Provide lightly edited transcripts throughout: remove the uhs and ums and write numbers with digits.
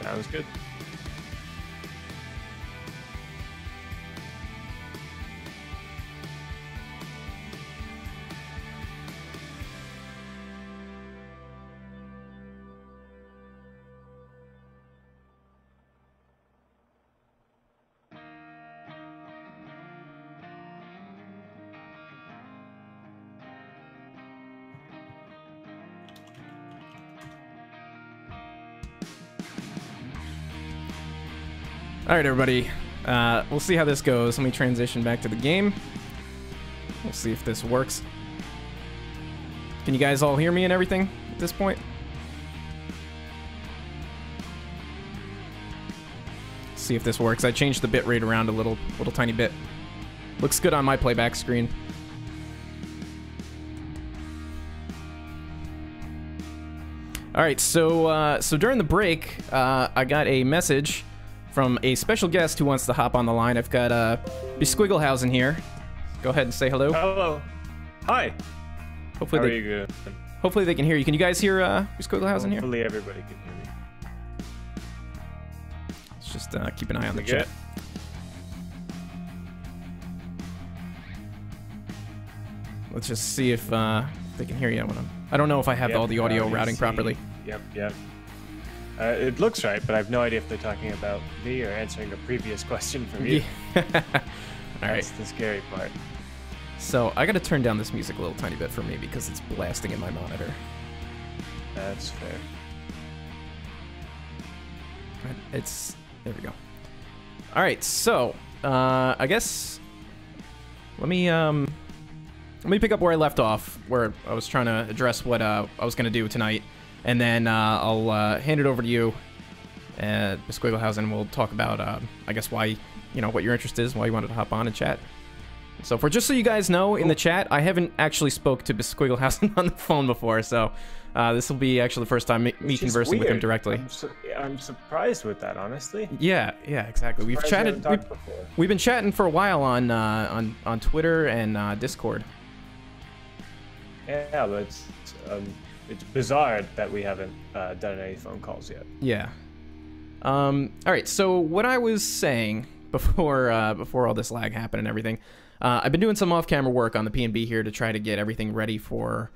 Sounds good. All right, everybody. We'll see how this goes. Let me transition back to the game. We'll see if this works. Can you guys all hear me and everything at this point? See if this works. I changed the bitrate around a little tiny bit. Looks good on my playback screen. All right, so during the break, I got a message from a special guest who wants to hop on the line. I've got bsquiklehausen here. Go ahead and say hello. Hello. Hi. Hopefully How are you good? Hopefully they can hear you. Can you guys hear bsquiklehausen here? Hopefully everybody can hear me. Let's just keep an eye on the chat. Let's just see if they can hear you. I don't know if I have all the audio routing properly. Yep. It looks right, but I have no idea if they're talking about me or answering a previous question from you. Yeah. All right. That's the scary part. So I got to turn down this music a little tiny bit for me because it's blasting in my monitor. That's fair. There we go. All right, so I guess let me pick up where I left off, where I was trying to address what I was going to do tonight. And then I'll hand it over to you, bsquiklehausen. We'll talk about, I guess, why, what your interest is, why you wanted to hop on and chat. So just so you guys know, in the chat, I haven't actually spoke to bsquiklehausen on the phone before, so this will be actually the first time me conversing with him directly. I'm surprised with that, honestly. Yeah, exactly. We've chatted. We've been chatting for a while on Twitter and Discord. Yeah, but it's bizarre that we haven't done any phone calls yet. Yeah. All right. So what I was saying before all this lag happened and everything, I've been doing some off-camera work on the P&B here to try to get everything ready for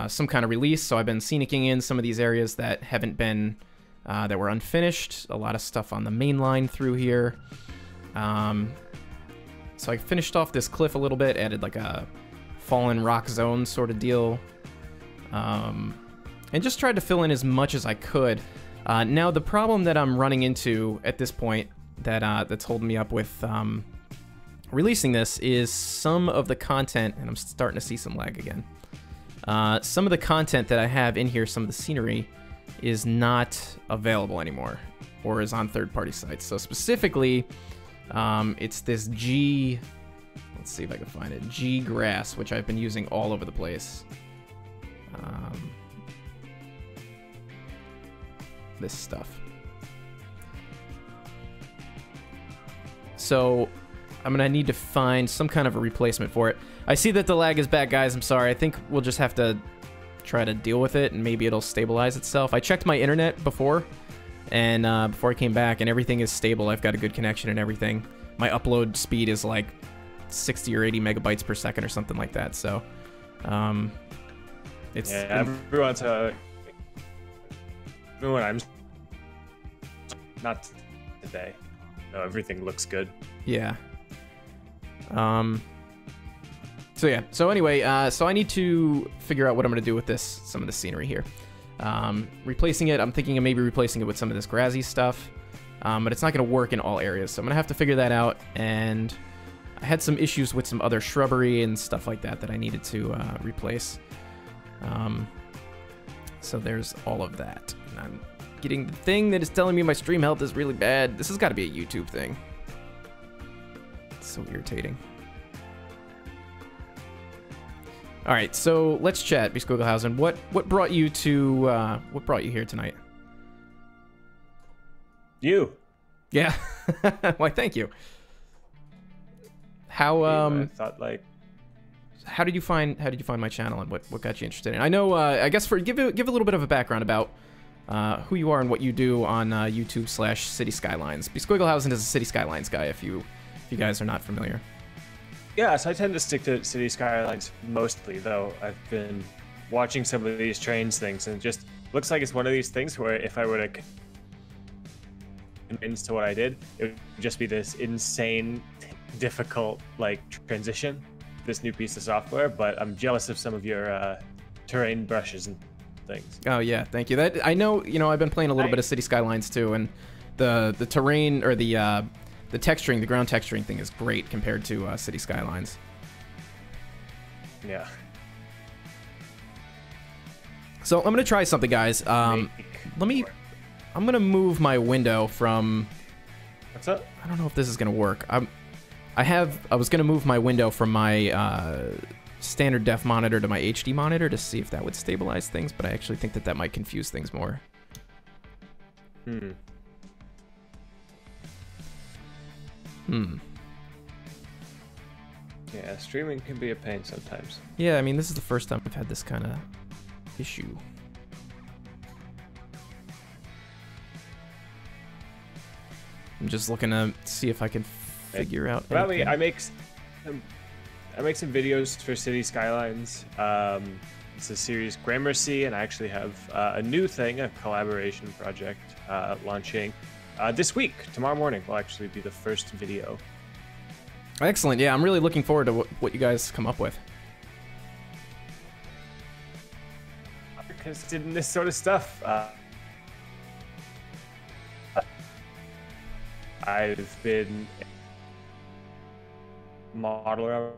some kind of release. So I've been scenicking in some of these areas that haven't been that were unfinished. A lot of stuff on the main line through here. So I finished off this cliff a little bit, added like a fallen rock zone sort of deal. And just tried to fill in as much as I could. Now, the problem that I'm running into at this point that's holding me up with releasing this is some of the content, and I'm starting to see some lag again. Some of the content that I have in here, some of the scenery, is not available anymore, or is on third-party sites. So specifically, it's this let's see if I can find it, G grass, which I've been using all over the place. This stuff. So I'm gonna need to find some kind of a replacement for it. I see that the lag is back, guys. I'm sorry. I think we'll just have to try to deal with it, and maybe it'll stabilize itself. I checked my internet before, and before I came back, and everything is stable. I've got a good connection and everything. My upload speed is like 60 or 80 megabytes per second or something like that. So, it's everyone. I'm not today. No, everything looks good. Yeah. So yeah. So anyway, so I need to figure out what I'm gonna do with some of the scenery here. Replacing it, I'm thinking of maybe replacing it with some of this grassy stuff, but it's not gonna work in all areas. So I'm gonna have to figure that out. And I had some issues with some other shrubbery and stuff like that I needed to replace. So there's all of that. And I'm getting the thing that is telling me my stream health is really bad. This has got to be a YouTube thing. It's so irritating. All right, so let's chat, bsquiklehausen. What brought you here tonight? You. Yeah. Why? Thank you. How I thought like. How did you find my channel, and what got you interested in it? I know. I guess give a little bit of a background about who you are and what you do on YouTube/City Skylines. bsquiklehausen is a City Skylines guy, if you guys are not familiar. Yeah, so I tend to stick to City Skylines mostly, though I've been watching some of these Trainz things, and it just looks like it's one of these things where if I were to convince to what I did, it would just be this insane, difficult like transition, this new piece of software. But I'm jealous of some of your terrain brushes and things. Oh yeah, thank you. That I know. I've been playing a little bit of City Skylines too, and the terrain or the texturing, the ground texturing thing is great compared to City Skylines. Yeah. So I'm gonna try something, guys. I'm gonna move my window from. What's up? I don't know if this is gonna work. I was gonna move my window from my standard def monitor to my HD monitor to see if that would stabilize things, but I actually think that might confuse things more. Yeah, streaming can be a pain sometimes. Yeah, I mean, this is the first time I've had this kind of issue. I'm just looking to see if I can figure out. Well, I make some videos for City Skylines. It's a series Gramercy, and I actually have a new thing, a collaboration project launching this week. Tomorrow morning will actually be the first video. Excellent. Yeah, I'm really looking forward to what you guys come up with. Because in this sort of stuff, I've been modeler,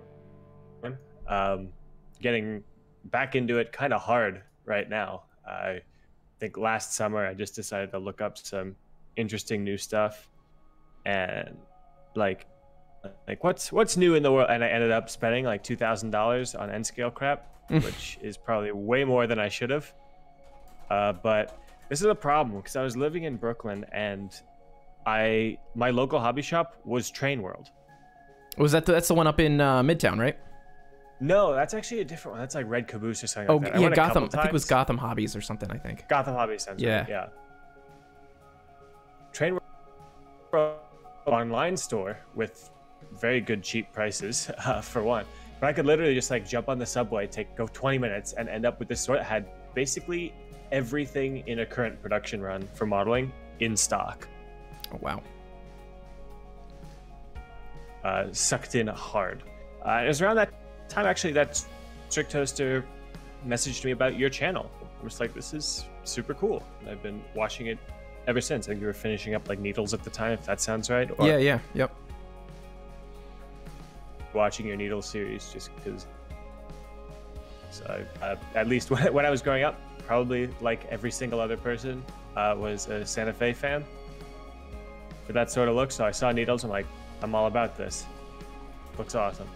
getting back into it kind of hard right now. I think last summer I just decided to look up some interesting new stuff, and like what's new in the world, and I ended up spending like $2,000 on N-scale crap, which is probably way more than I should have. But this is a problem because I was living in Brooklyn, and my local hobby shop was Train World. Was that's the one up in Midtown, right? No, that's actually a different one. That's like Red Caboose or something. Oh, like that. yeah, Gotham. I think it was Gotham Hobbies or something. I think Gotham Hobbies. Sounds yeah, right. Yeah. Train World online store with very good cheap prices for one. But I could literally just like jump on the subway, go 20 minutes, and end up with this store that had basically everything in a current production run for modeling in stock. Oh wow. Sucked in hard. It was around that time actually that Strict Toaster messaged me about your channel. I was like, this is super cool. And I've been watching it ever since. I think you were finishing up like Needles at the time, if that sounds right. Or yeah, yep. Watching your Needles series just because. So at least when I was growing up, probably like every single other person was a Santa Fe fan for that sort of look. So I saw Needles, I'm like, I'm all about this. Looks awesome.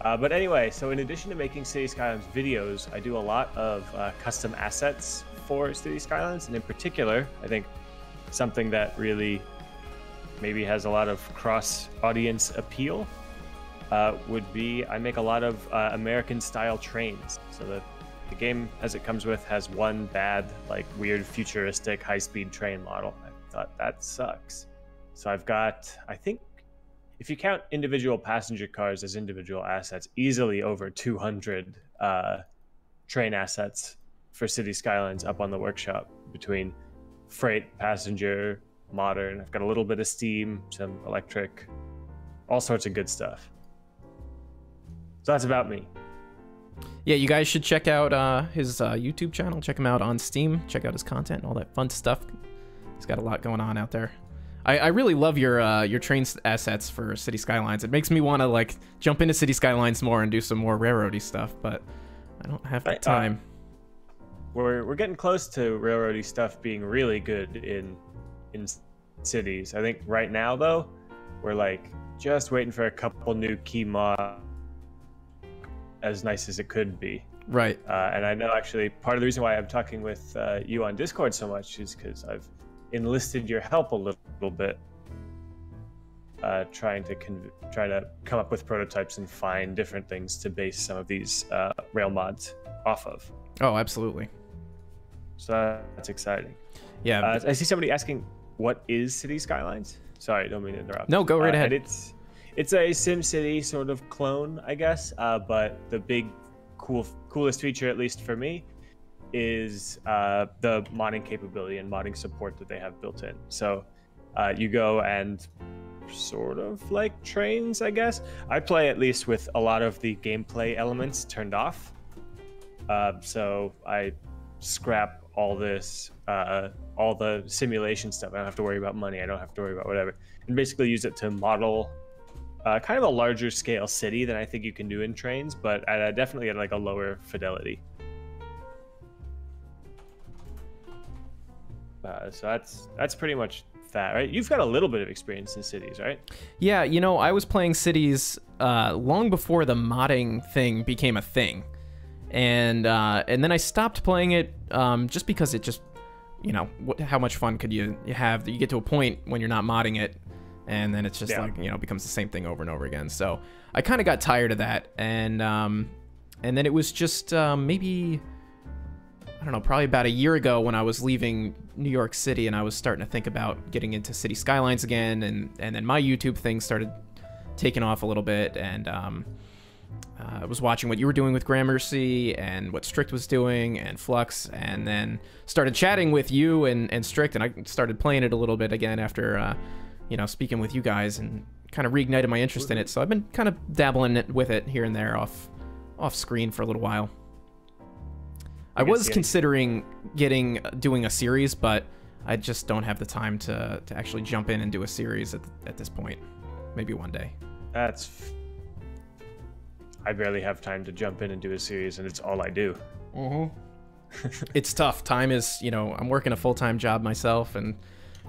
But anyway, so in addition to making City Skylines videos, I do a lot of custom assets for City Skylines, and in particular, I think something that really maybe has a lot of cross-audience appeal would be I make a lot of American-style trains. So the game, as it comes with, has one bad, like weird, futuristic, high-speed train model. I thought that sucks. So I've got, I think, if you count individual passenger cars as individual assets, easily over 200 train assets for City Skylines up on the workshop between freight, passenger, modern. I've got a little bit of steam, some electric, all sorts of good stuff. So that's about me. Yeah, you guys should check out his YouTube channel. Check him out on Steam. Check out his content and all that fun stuff. He's got a lot going on out there. I really love your Trainz assets for City Skylines. It makes me want to like jump into City Skylines more and do some more railroady stuff, but I don't have the time. We're getting close to railroady stuff being really good in cities. I think right now though, we're like just waiting for a couple new key mods as nice as it could be. Right. And I know actually part of the reason why I'm talking with you on Discord so much is because I've enlisted your help a little bit, trying to come up with prototypes and find different things to base some of these rail mods off of. Oh, absolutely. So that's exciting. Yeah. I see somebody asking, what is City Skylines? Sorry, don't mean to interrupt. No, go right ahead. And it's a SimCity sort of clone, I guess. But the big, coolest feature, at least for me, is the modding capability and modding support that they have built in. So you go and sort of like Trainz, I guess. I play at least with a lot of the gameplay elements turned off. So I scrap all this, all the simulation stuff. I don't have to worry about money. I don't have to worry about whatever. And basically use it to model kind of a larger scale city than I think you can do in Trainz, but definitely at like a lower fidelity. So that's pretty much that, right? You've got a little bit of experience in cities, right? Yeah, you know, I was playing cities long before the modding thing became a thing. And then I stopped playing it just because it just, you know, how much fun could you have? You get to a point when you're not modding it, and then it's just like, you know, becomes the same thing over and over again. So I kind of got tired of that, and then it was just maybe, I don't know, probably about a year ago when I was leaving New York City and I was starting to think about getting into City Skylines again, and then my YouTube thing started taking off a little bit, and I was watching what you were doing with Gramercy and what Strict was doing and Flux, and then started chatting with you and Strict, and I started playing it a little bit again after, you know, speaking with you guys, and kind of reignited my interest in it. So I've been kind of dabbling with it here and there off screen for a little while. I was considering doing a series, but I just don't have the time to actually jump in and do a series at this point. Maybe one day. I barely have time to jump in and do a series, and it's all I do. It's tough. Time is, you know, I'm working a full-time job myself, and,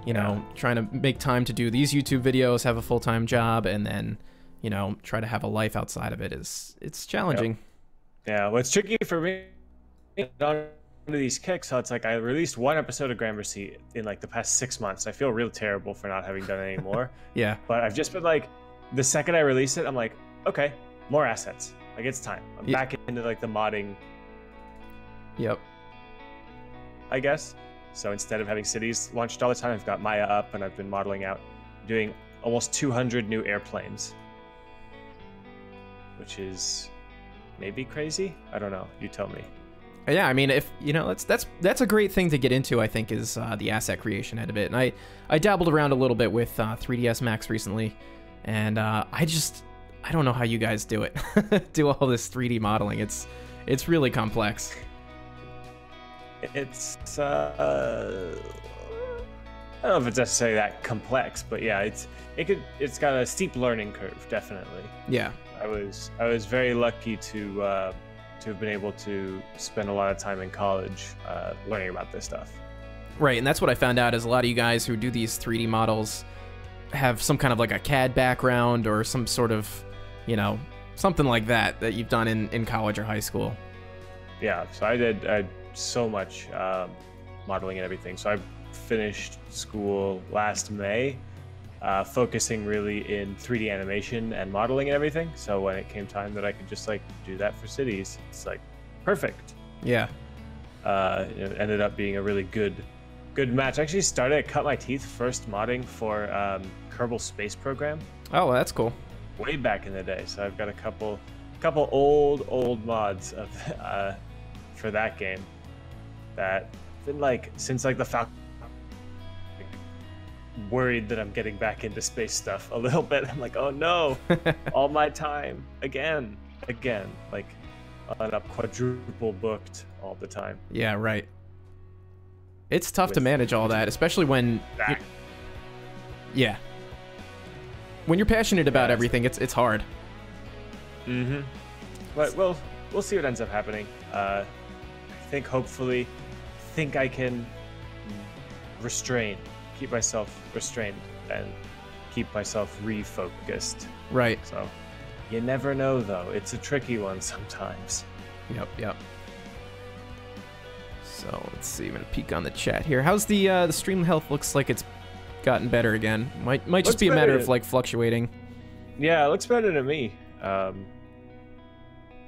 you know, trying to make time to do these YouTube videos, have a full-time job, and then, you know, try to have a life outside of it it's challenging. Yeah, well, it's tricky for me on these kicks. So it's like I released one episode of Gramercy in like the past 6 months. I feel real terrible for not having done it anymore. Yeah. But I've just been like, the second I release it, I'm like, okay, more assets. Like, it's time. I'm back into like the modding. Yep. I guess. So instead of having cities launched all the time, I've got Maya up, and I've been modeling out, doing almost 200 new airplanes, which is maybe crazy. I don't know. You tell me. Yeah, I mean, if you know, that's a great thing to get into. I think is the asset creation end of it, and I dabbled around a little bit with 3ds Max recently, and I don't know how you guys do it. Do all this 3D modeling. It's really complex. It's I don't know if it's necessarily that complex, but yeah, it's got a steep learning curve, definitely. Yeah. I was very lucky to have been able to spend a lot of time in college learning about this stuff. Right, and that's what I found out is a lot of you guys who do these 3D models have some kind of like a CAD background or some sort of, you know, something like that you've done in college or high school. Yeah, so I did so much modeling and everything. So I finished school last May, focusing really in 3D animation and modeling and everything. So when it came time that I could just like do that for cities, it's like perfect. Yeah. It ended up being a really good match. I actually started to cut my teeth first modding for Kerbal Space Program. Oh, well, that's cool. Way back in the day. So I've got a couple old mods of for that game that been like since like the Falcon. Worried that I'm getting back into space stuff a little bit. I'm like, oh no, all my time again, like I'm up quadruple booked all the time. Yeah, right. It's tough to manage all that, especially when when you're passionate about everything. It's hard. But we'll see what ends up happening. I think hopefully I can keep myself restrained and keep myself refocused. Right. So you never know, though. It's a tricky one sometimes. Yep. So let's see. I'm gonna peek on the chat here. How's the stream health? Looks like it's gotten better again. Might just be a matter of like fluctuating. Yeah, it looks better to me. I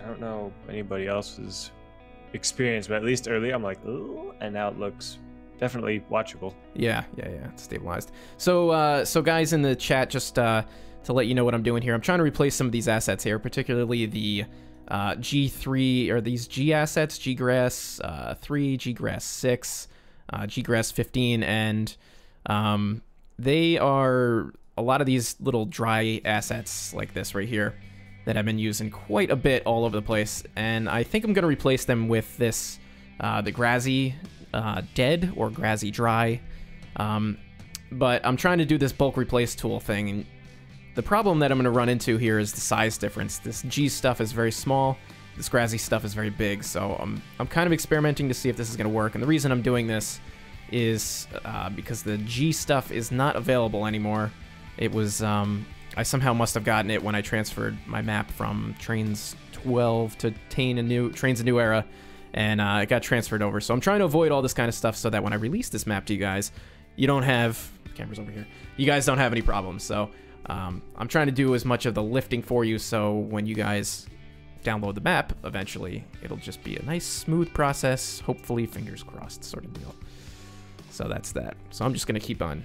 don't know if anybody else is experience, but at least early I'm like, ooh, and now it looks definitely watchable. Yeah, it's stabilized. So guys in the chat, just to let you know what I'm doing here, I'm trying to replace some of these assets here, particularly the G3, or these G assets, Ggrass 3, Ggrass 6, Ggrass 15, and they are a lot of these little dry assets like this right here that I've been using quite a bit all over the place, and I think I'm going to replace them with this, the Grassy Dead or Grassy Dry, but I'm trying to do this bulk replace tool thing, and the problem that I'm going to run into here is the size difference. This G stuff is very small, this Grassy stuff is very big, so I'm kind of experimenting to see if this is going to work, and the reason I'm doing this is because the G stuff is not available anymore. It was, I somehow must have gotten it when I transferred my map from Trainz 12 to Trainz A New Era, and it got transferred over. So I'm trying to avoid all this kind of stuff so that when I release this map to you guys, you don't have, the camera's over here, you guys don't have any problems. So I'm trying to do as much of the lifting for you, so when you guys download the map, eventually, it'll just be a nice, smooth process, hopefully, fingers crossed sort of deal. So that's that. So I'm just going to keep on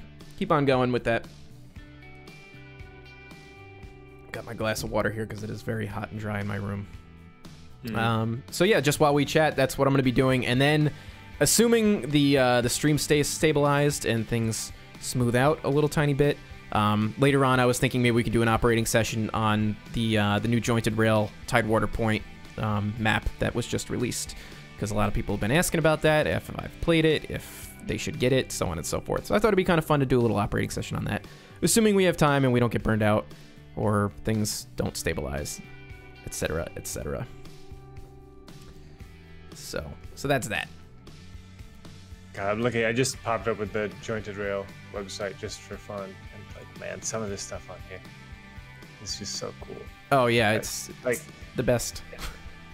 going with that. Got my glass of water here because it is very hot and dry in my room. So yeah, just while we chat, that's what I'm going to be doing. And then, assuming the stream stays stabilized and things smooth out a little tiny bit, later on I was thinking maybe we could do an operating session on the new Jointed Rail Tidewater Point map that was just released, because a lot of people have been asking about that, if I've played it, if they should get it, so on and so forth. So I thought it'd be kind of fun to do a little operating session on that, assuming we have time and we don't get burned out or things don't stabilize, etc., etc. So that's that. God, I'm looking. I just popped up with the Jointed Rail website just for fun, and like, man, some of this stuff on here is just so cool. Oh yeah, it's like the best. Yeah.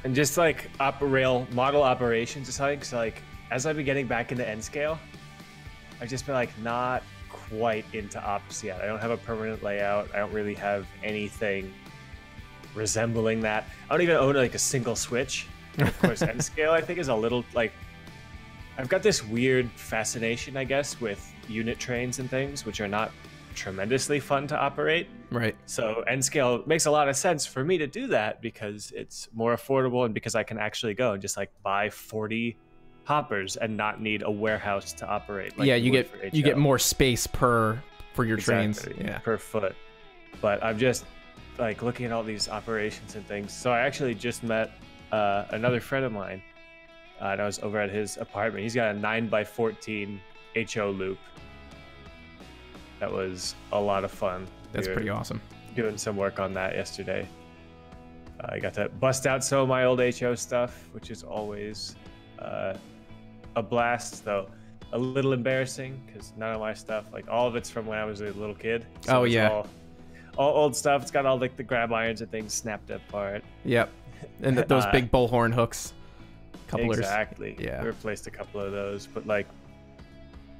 And just like rail model operations or something. So like, as I've been getting back into N scale, I've just been like not quite into ops yet. I don't have a permanent layout. I don't really have anything resembling that. I don't even own like a single switch. And of course, N scale I think is a little like, I've got this weird fascination, I guess, with unit trains and things, which are not tremendously fun to operate. Right. So N scale makes a lot of sense for me to do that because it's more affordable and because I can actually go and just like buy 40 hoppers and not need a warehouse to operate. Like yeah, you get more space for your trains. Yeah, per foot. But I'm just like looking at all these operations and things. So I actually just met another friend of mine, and I was over at his apartment. He's got a 9x14 HO loop. That was a lot of fun. That's pretty awesome. Doing some work on that yesterday. I got to bust out some of my old HO stuff, which is always a blast, though a little embarrassing because none of my stuff, like all of it's from when I was a little kid. So oh yeah, all old stuff. It's got all like the grab irons and things snapped apart. Yep, and those big bullhorn hooks. Couplers. Exactly. Yeah. We replaced a couple of those, but like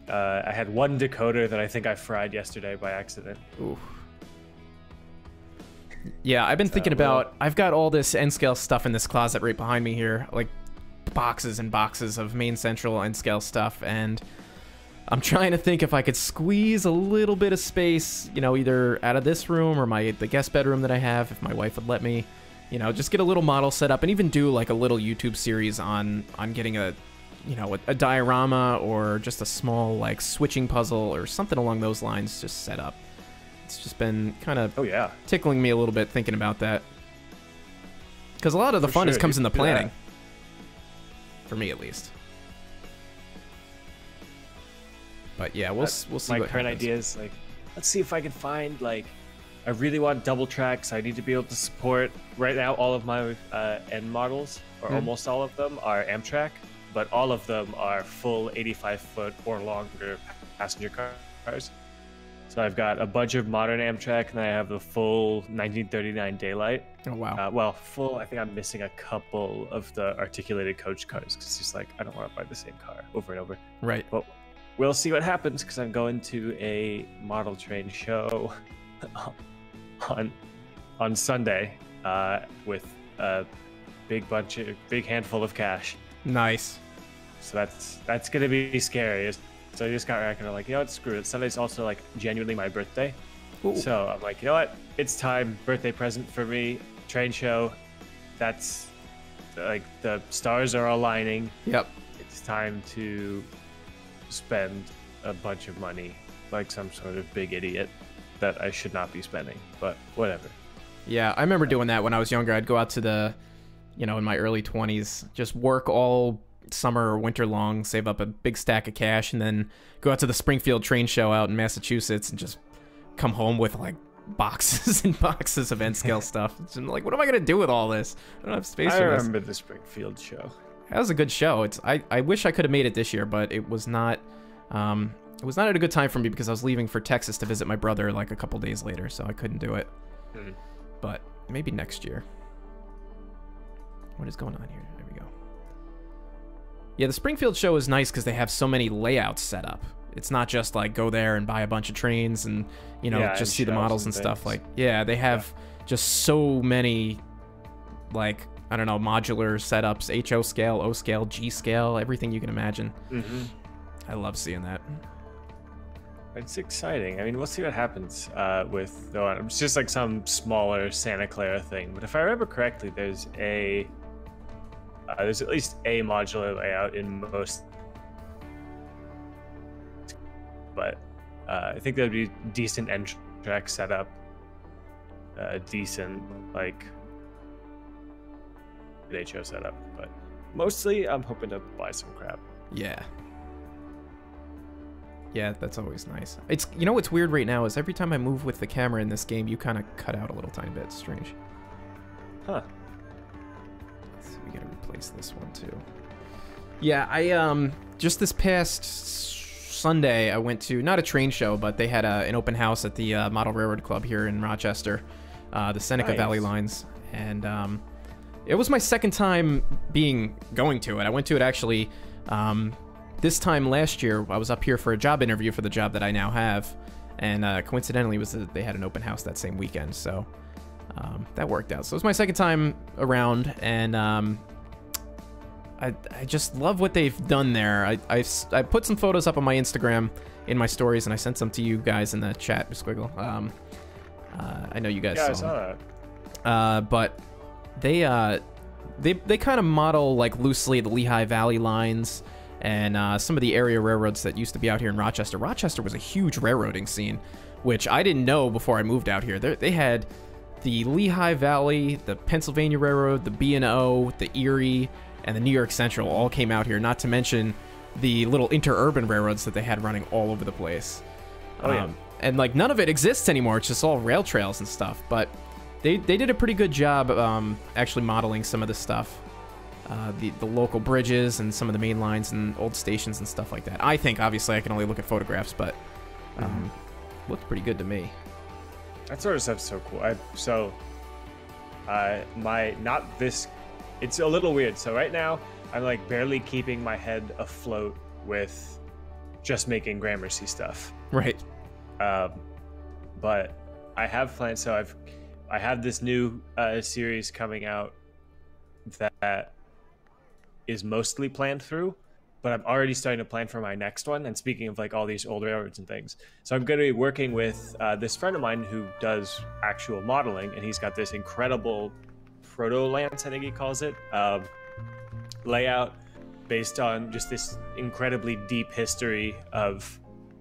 I had one decoder that I think I fried yesterday by accident. Ooh. Yeah, I've been thinking about, I've got all this N-scale stuff in this closet right behind me here, like boxes and boxes of main central N-scale stuff, and I'm trying to think if I could squeeze a little bit of space, you know, either out of this room or the guest bedroom that I have, if my wife would let me, you know, just get a little model set up and even do like a little YouTube series on getting a, you know, a diorama or just a small like switching puzzle or something along those lines just set up. It's just been kind of tickling me a little bit thinking about that. Because a lot of the fun comes in the planning. For me, at least. But yeah, we'll see what happens. My current idea is like, let's see if I can find like, I really want double tracks. I need to be able to support. Right now, all of my N models, or almost all of them, are Amtrak, but all of them are full 85-foot or longer passenger cars. So I've got a bunch of modern Amtrak, and I have the full 1939 Daylight. Oh, wow. Well, full, I think I'm missing a couple of the articulated coach cars, because it's just like, I don't want to buy the same car over and over. Right. But we'll see what happens, because I'm going to a model train show on Sunday with a big handful of cash. Nice. So that's gonna be scary. So I just got back and I'm like, you know what, screw it. Sunday's also like genuinely my birthday. Ooh. So I'm like, you know what, it's time. Birthday present for me. Train show. That's like the stars are aligning. Yep. It's time to spend a bunch of money like some sort of big idiot that I should not be spending, but whatever. Yeah, I remember doing that when I was younger. I'd go out to the, in my early 20s, just work all summer or winter long, save up a big stack of cash, and then go out to the Springfield train show out in Massachusetts and just come home with like boxes and boxes of N-scale stuff. It's like, what am I gonna do with all this? I don't have space for this. I remember the Springfield show. That was a good show. I wish I could have made it this year, but it was not at a good time for me because I was leaving for Texas to visit my brother like a couple days later, so I couldn't do it. But maybe next year. What is going on here? There we go. Yeah, the Springfield show is nice because they have so many layouts set up. It's not just like go there and buy a bunch of trains and just see the models and stuff. Like, yeah, they have just so many, like, I don't know, modular setups, HO scale, O scale, G scale, everything you can imagine. I love seeing that. It's exciting. I mean, we'll see what happens with the one. It's just like some smaller Santa Clara thing. But if I remember correctly, there's at least a modular layout in most. But I think there'd be decent end track setup, decent like HO setup. But mostly, I'm hoping to buy some crap. Yeah. Yeah, that's always nice. It's what's weird right now is every time I move with the camera in this game, you kind of cut out a little tiny bit. It's strange. Huh. So we gotta replace this one too. Yeah, I just this past Sunday I went to not a train show, but they had an open house at the Model Railroad Club here in Rochester, the Seneca Valley Lines, and it was my second time going to it. I went to it actually. This time last year, I was up here for a job interview for the job that I now have, and coincidentally, they had an open house that same weekend, so that worked out. So it was my second time around, and I just love what they've done there. I put some photos up on my Instagram in my stories, and I sent some to you guys in the chat, Squiggle. I know you guys saw that. But they kind of model like loosely the Lehigh Valley lines. And some of the area railroads that used to be out here in Rochester. Rochester was a huge railroading scene, which I didn't know before I moved out here. They had the Lehigh Valley, the Pennsylvania Railroad, the B&O, the Erie, and the New York Central all came out here, not to mention the little interurban railroads that they had running all over the place. And like none of it exists anymore. It's just all rail trails and stuff. But they did a pretty good job actually modeling some of this stuff. The local bridges and some of the main lines and old stations and stuff like that. I think, obviously, I can only look at photographs, but looked pretty good to me. That sort of stuff's so cool. It's a little weird. So right now, I'm like barely keeping my head afloat with just making Gramercy stuff. Right. But I have plans. So I have this new series coming out that is mostly planned through, but I'm already starting to plan for my next one. And speaking of like all these old railroads and things, so I'm going to be working with this friend of mine who does actual modeling, and he's got this incredible proto-lance, I think he calls it, layout based on just this incredibly deep history of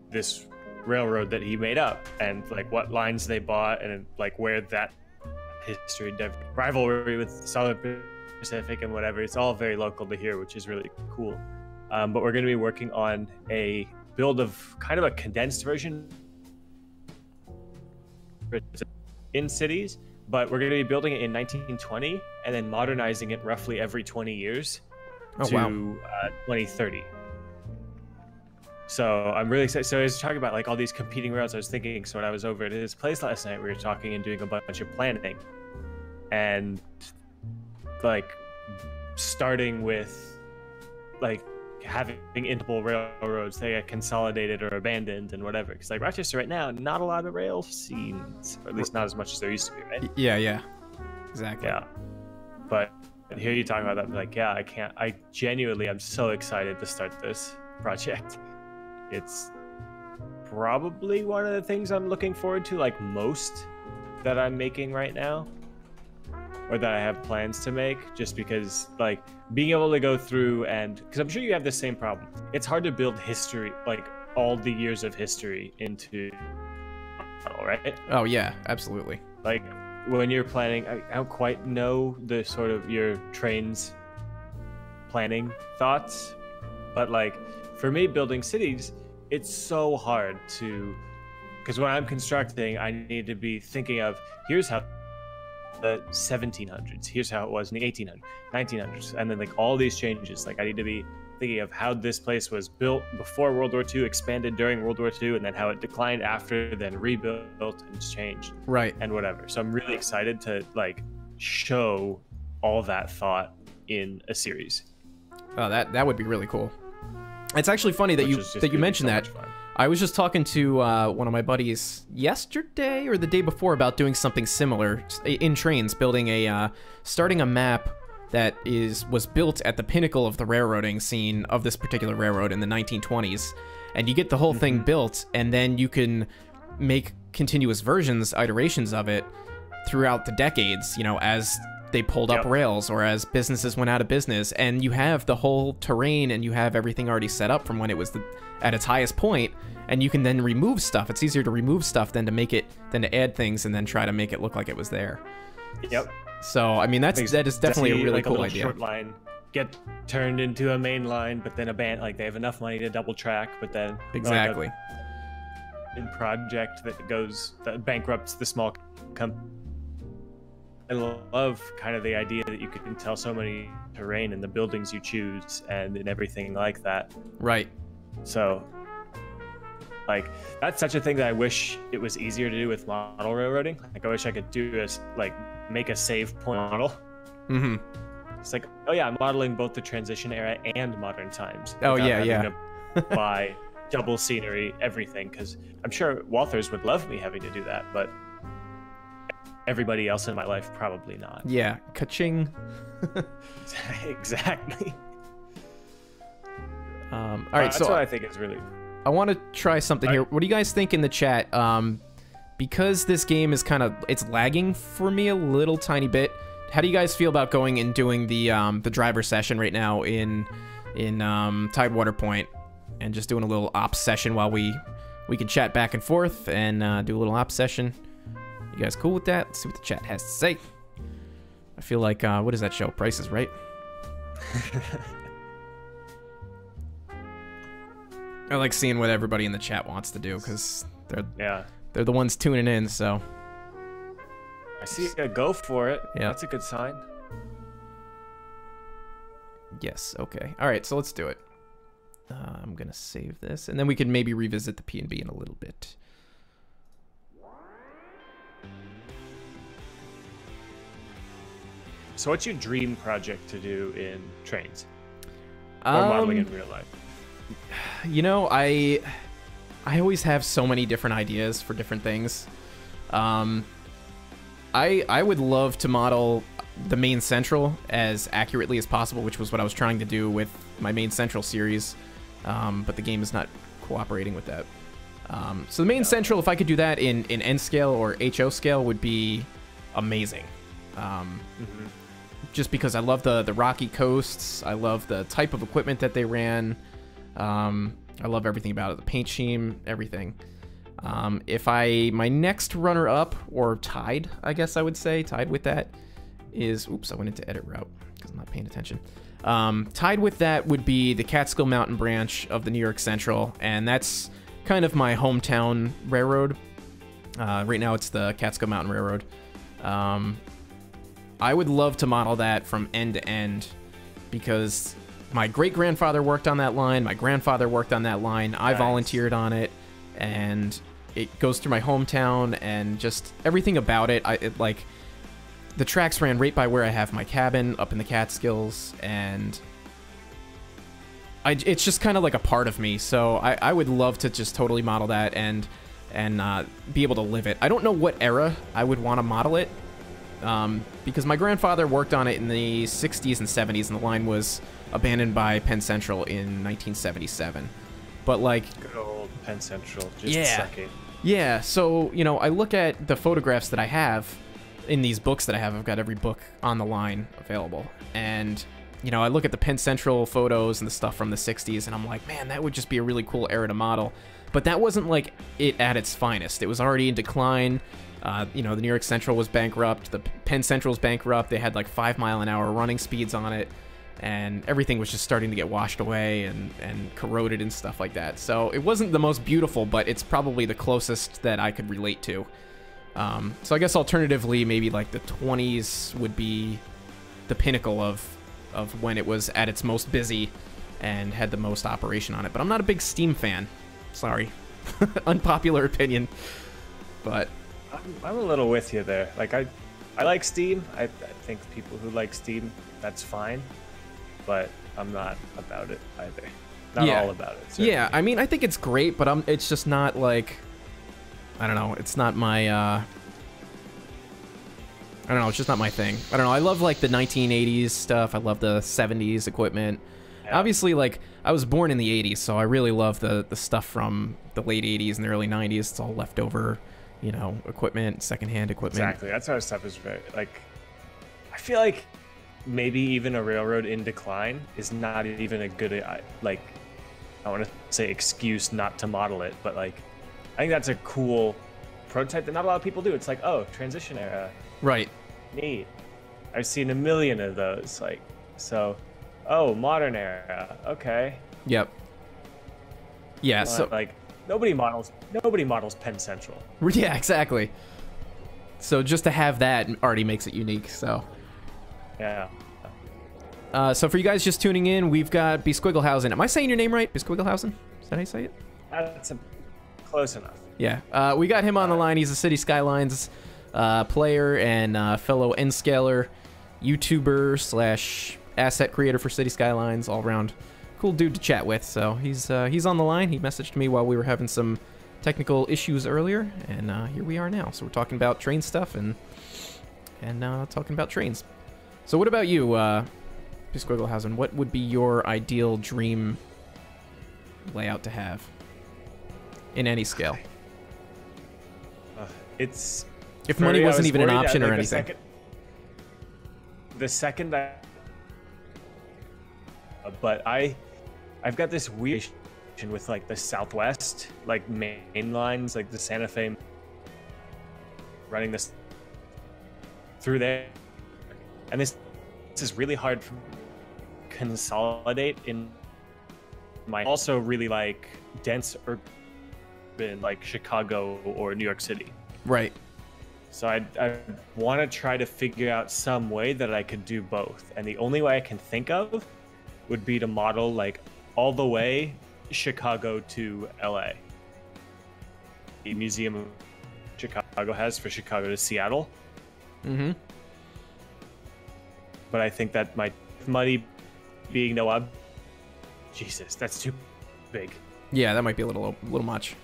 this railroad that he made up, and like what lines they bought, and like where that history rivalry with Southern Pacific and whatever. It's all very local to here, which is really cool. But we're going to be working on a build of kind of a condensed version in cities, but we're going to be building it in 1920 and then modernizing it roughly every 20 years to 2030. So I'm really excited. So I was talking about like all these competing routes. I was thinking, so when I was over at his place last night, we were talking and doing a bunch of planning, and like starting with like having multiple railroads that get consolidated or abandoned and whatever, because like Rochester right now, not a lot of rail scenes, or at least not as much as there used to be, right? Yeah, exactly. Yeah, but and hear you talk about that, I'm like, yeah, I genuinely, I'm so excited to start this project. It's probably one of the things I'm looking forward to, like, most that I'm making right now, or that I have plans to make, just because, like, being able to go through and, because I'm sure you have the same problem. It's hard to build history, like all the years of history into model, right? Oh yeah, absolutely. Like when you're planning, I don't quite know the sort of your Trainz planning thoughts, but like for me, building cities, it's so hard to, because when I'm constructing, I need to be thinking of, here's how the 1700s, here's how it was in the 1800s, 1900s, and then like all these changes. Like I need to be thinking of how this place was built before World War II, expanded during World War II, and then how it declined after, then rebuilt and changed, right, and whatever. So I'm really excited to like show all that thought in a series. Oh, that would be really cool. It's actually funny that you mentioned that. I was just talking to one of my buddies yesterday or the day before about doing something similar in Trainz, building starting a map that was built at the pinnacle of the railroading scene of this particular railroad in the 1920s, and you get the whole thing built, and then you can make continuous versions, iterations of it throughout the decades, you know, as they pulled up rails or as businesses went out of business, and you have the whole terrain and you have everything already set up from when it was at its highest point, and you can then remove stuff. It's easier to remove stuff than to add things and then try to make it look like it was there. Yep. So I mean that is definitely a really like cool a idea. Short line get turned into a main line, but then like they have enough money to double track, but then exactly like a project that bankrupts the small company. I love kind of the idea that you can tell so many terrain in the buildings you choose and everything like that. Right. So, like, that's such a thing that I wish it was easier to do with model railroading. Like, I wish I could make a save point model. Mm-hmm. It's like, oh yeah, I'm modeling both the transition era and modern times. Oh yeah. To buy double scenery, everything, because I'm sure Walthers would love me having to do that, but everybody else in my life probably not. Yeah, ka-ching. Exactly. All right, that's what I think is really. I want to try something here. What do you guys think in the chat? Because this game is it's lagging for me a little tiny bit. How do you guys feel about going and doing the driver session right now in Tidewater Point, and just doing a little ops session while we can chat back and forth and do a little ops session? You guys cool with that? Let's see what the chat has to say. I feel like, what is that show? Price is Right? I like seeing what everybody in the chat wants to do, because they're the ones tuning in, so. I see a go for it. Yeah. That's a good sign. Yes, okay. All right, so let's do it. I'm going to save this, and then we can maybe revisit the P&B in a little bit. So what's your dream project to do in Trainz? Or modeling in real life? You know, I always have so many different ideas for different things. I would love to model the main central as accurately as possible, which was what I was trying to do with my main central series, but the game is not cooperating with that. So the main central, if I could do that in N scale or HO scale, would be amazing. Just because I love the rocky coasts, I love the type of equipment that they ran, I love everything about it, the paint scheme, everything. My next runner-up, or tied, I guess I would say, tied with that is, oops, I went into edit route because I'm not paying attention. Tied with that would be the Catskill Mountain branch of the New York Central, and that's kind of my hometown railroad. Right now it's the Catskill Mountain Railroad. I would love to model that from end to end, because my great-grandfather worked on that line, my grandfather worked on that line, nice. I volunteered on it, and it goes through my hometown, and just everything about it, like, the tracks ran right by where I have my cabin up in the Catskills, and it's just kind of like a part of me, so I would love to just totally model that and be able to live it. I don't know what era I would want to model it. because my grandfather worked on it in the 60s and 70s, and the line was abandoned by Penn Central in 1977. But like, good old Penn Central, just yeah, sucking. Yeah. So you know, I look at the photographs that I have in these books that I have. I've got every book on the line available, and you know, I look at the Penn Central photos and the stuff from the 60s, and I'm like, man, that would just be a really cool era to model. But that wasn't like it at its finest. It was already in decline. You know, the New York Central was bankrupt. The Penn Central's bankrupt. They had like 5-mile-an-hour running speeds on it, and everything was just starting to get washed away and corroded and stuff like that. So it wasn't the most beautiful, but it's probably the closest that I could relate to. So I guess alternatively, maybe like the 20s would be the pinnacle of when it was at its most busy and had the most operation on it. But I'm not a big Steam fan. Sorry. Unpopular opinion. But I'm a little with you there. Like, I like Steam. I think people who like Steam, that's fine. But I'm not about it either. Not all about it. Certainly. Yeah, I mean, I think it's great, but it's just not like, I don't know, it's not my, I don't know, it's just not my thing. I don't know, I love like the 1980s stuff. I love the 70s equipment. Yeah. Obviously, like, I was born in the 80s, so I really love the stuff from the late 80s and the early 90s. It's all leftover, you know, equipment, secondhand equipment. Exactly, that's how stuff is very, like, I feel like maybe even a railroad in decline is not even a good, like, I want to say excuse not to model it, but like, I think that's a cool prototype that not a lot of people do. It's like, oh, transition era. Right. Neat. I've seen a million of those. Like, so, oh, modern era. Okay. Yep. Yeah. So like, nobody models Penn Central. Yeah, exactly. So just to have that already makes it unique. So. Yeah. So for you guys just tuning in, we've got bsquiklehausen. Am I saying your name right? Bsquiklehausen? Is that how you say it? That's close enough. Yeah. We got him on the line. He's a City Skylines player and fellow N-scaler, YouTuber / asset creator for City Skylines. All around cool dude to chat with. So he's on the line. He messaged me while we were having some technical issues earlier, and here we are now. So we're talking about train stuff and talking about trains. So what about you, bsquiklehausen? What would be your ideal dream layout to have in any scale? It's if money wasn't even an option or anything. The second but I've got this weird with like the Southwest, like main lines, like the Santa Fe running this through there, and this is really hard to consolidate in my also really like dense urban like Chicago or New York City. Right. So I want to try to figure out some way that I could do both. And the only way I can think of would be to model like all the way Chicago to LA. The Museum of Chicago has for Chicago to Seattle. Mm-hmm. But I think that my money being no Jesus, that's too big. Yeah, that might be a little much.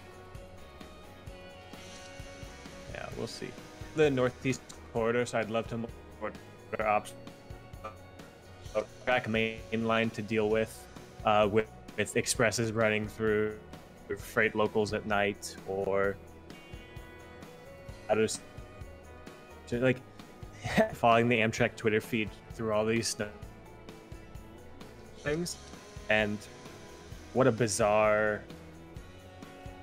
Yeah, we'll see. The Northeast corridor, so I'd love to more ops track main line to deal with expresses running through freight locals at night, or I just like following the Amtrak Twitter feed through all these things, and what a bizarre,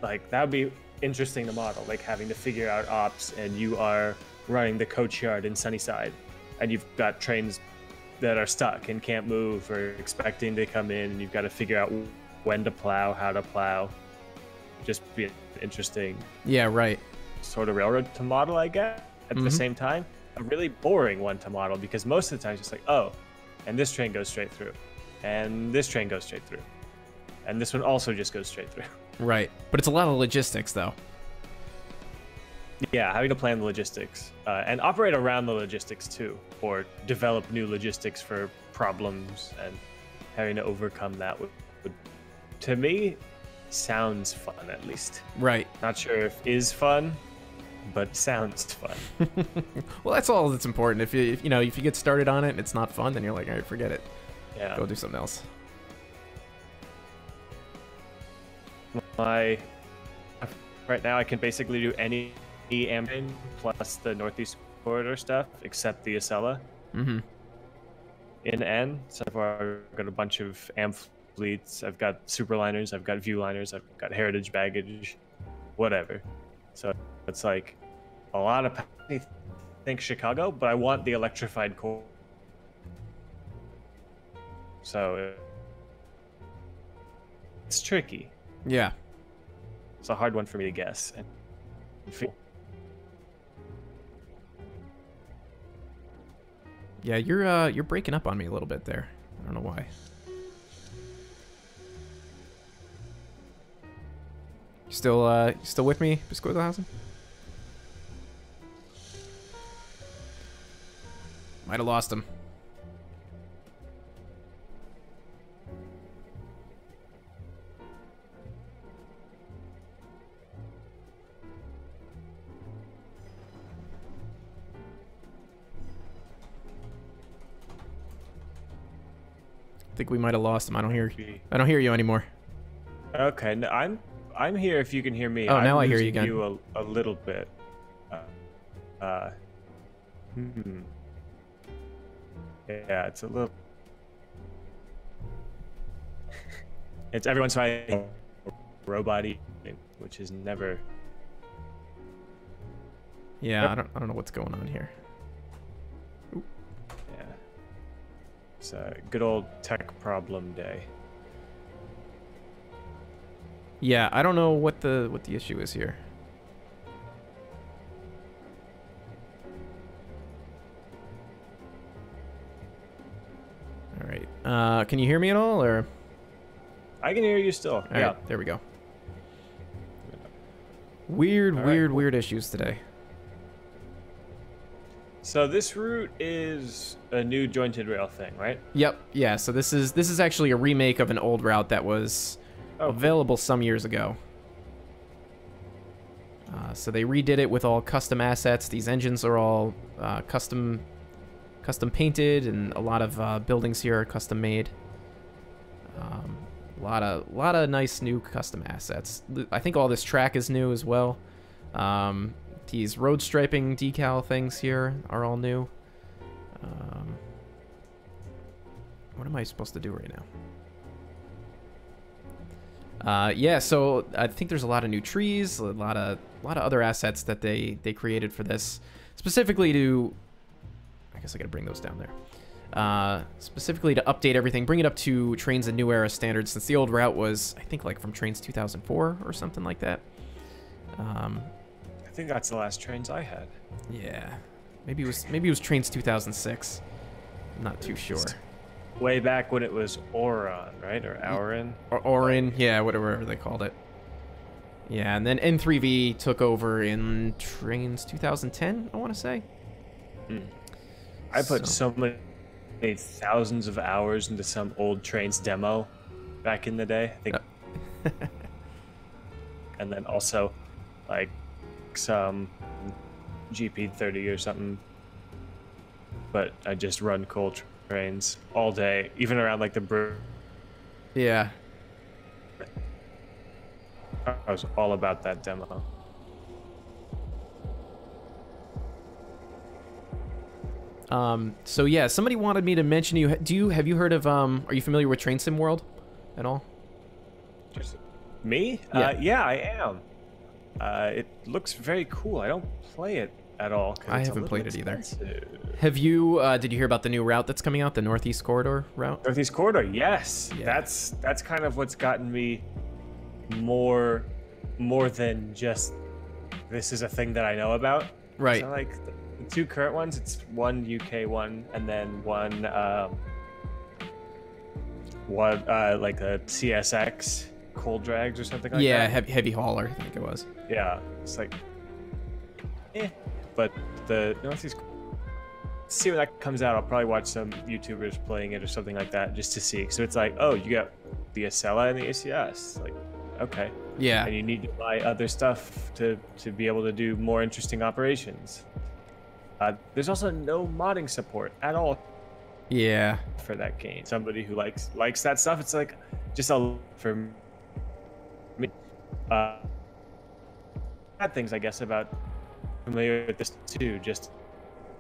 like, that would be interesting to model, like having to figure out ops and you are running the coach yard in Sunnyside and you've got trains that are stuck and can't move or expecting to come in, and you've got to figure out when to plow, how to plow. Just be an interesting, yeah, right, sort of railroad to model, I guess. At the same time, a really boring one to model, because most of the time it's just like, oh, and this train goes straight through, and this train goes straight through, and this one also just goes straight through. Right, but it's a lot of logistics, though. Yeah, having to plan the logistics and operate around the logistics too, or develop new logistics for problems, and having to overcome that would to me, sounds fun, at least. Right. Not sure if is fun, but sounds fun. Well, that's all that's important. If you get started on it and it's not fun, then you're like, all right, forget it. Yeah. Go do something else. Right now I can basically do any Amgen plus the Northeast Corridor stuff except the Acela. Mm-hmm. In N, so far I've got a bunch of AM fleets. I've got Superliners, I've got Viewliners, I've got Heritage baggage, whatever. So it's like a lot of, I think Chicago, but I want the electrified core. So it's tricky. Yeah. It's a hard one for me to guess. Yeah, you're breaking up on me a little bit there. I don't know why. You still with me, bsquiklehausen? Might have lost him. I think we might have lost him. I don't hear you anymore. Okay, no, I'm here if you can hear me. Oh, now I hear you again. again. A little bit. Yeah, it's a little. It's everyone's trying robot-y, which is never. Yeah, I don't know what's going on here. Oop. Yeah. It's a good old tech problem day. Yeah, I don't know what the issue is here. All right. Can you hear me at all, or? I can hear you still. All yeah. Right, there we go. Weird issues today. So this route is a new jointed rail thing, right? Yep. Yeah. So this is actually a remake of an old route that was available some years ago. So they redid it with all custom assets. These engines are all custom painted, and a lot of buildings here are custom made. A lot of nice new custom assets. I think all this track is new as well. These road striping decal things here are all new. What am I supposed to do right now? Yeah, so I think there's a lot of new trees, a lot of other assets that they created for this, specifically to. I guess I gotta bring those down there. Specifically to update everything, bring it up to Trainz and New Era standards, since the old route was, I think, like from Trainz 2004 or something like that. I think that's the last Trainz I had. Yeah, maybe it was Trainz 2006. I'm not too sure. Way back when it was Oron, right? Or Auron? Or Orin, yeah, whatever they called it. Yeah, and then N3V took over in Trainz 2010, I want to say. I put so many thousands of hours into some old Trainz demo back in the day, I think. And then also, like, some GP30 or something. But I just run coal trains all day, even around like the Yeah. I was all about that demo. So yeah, somebody wanted me to mention you. Have you heard of are you familiar with Train Sim World at all? Just me? Yeah. Yeah, I am. It looks very cool. I don't play it at all. I haven't played it either. Have you? Did you hear about the new route that's coming out, the Northeast Corridor route? Northeast Corridor, yes. Yeah. That's kind of what's gotten me more than just this is a thing that I know about. Right. So like the two current ones, it's one UK one and then one like a CSX coal drags or something like that. Yeah, heavy hauler, I think it was. Yeah, it's like, but the Northeast. See when that comes out, I'll probably watch some YouTubers playing it or something like that just to see. So it's like, oh, you got the Acela and the ACS. Like, okay, Yeah. And you need to buy other stuff to be able to do more interesting operations. There's also no modding support at all. Yeah. For that game, somebody who likes that stuff, it's like just a for me. Bad things, I guess, about familiar with this too, just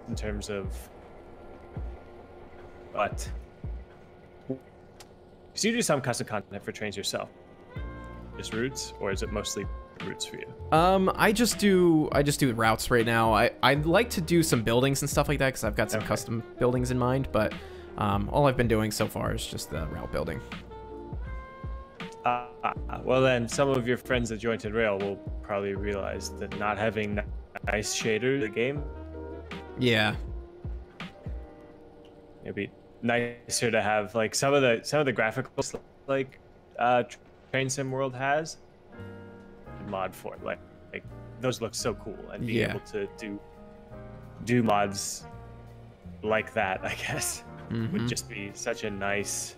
in terms of. But so you do some custom content for Trainz yourself, just routes, or is it mostly routes for you? I just do routes right now. I'd like to do some buildings and stuff like that because I've got some custom buildings in mind, but all I've been doing so far is just the route building. Well then, some of your friends at Jointed Rail will probably realize that not having nice shaders in the game. Yeah. It'd be nicer to have like some of the graphics like Train Sim World has. Mod for it. Like those look so cool, and being able to do mods like that, I guess, would just be such a nice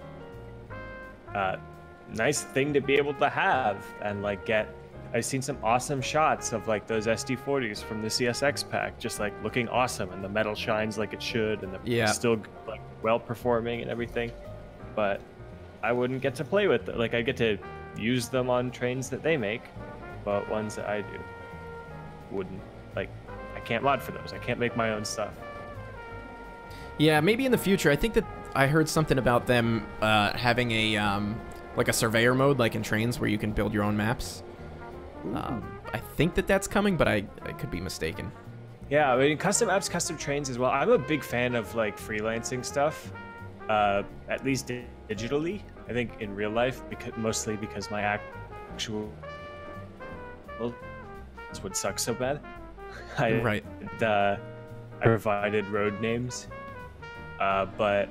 thing to be able to have. And like I've seen some awesome shots of like those SD40s from the CSX pack just like looking awesome, and the metal shines like it should, and it's still like well performing and everything, but I wouldn't get to play with it. Like I get to use them on trains that they make, but ones that I do wouldn't. Like I can't mod for those. I can't make my own stuff. Yeah, maybe in the future. I think that I heard something about them having a like a surveyor mode like in Trainz where you can build your own maps. I think that's coming, but I could be mistaken. Yeah, I mean, custom apps, custom trains as well. I'm a big fan of like freelancing stuff, at least digitally. I think in real life, mostly because my actual would suck so bad. I provided road names, but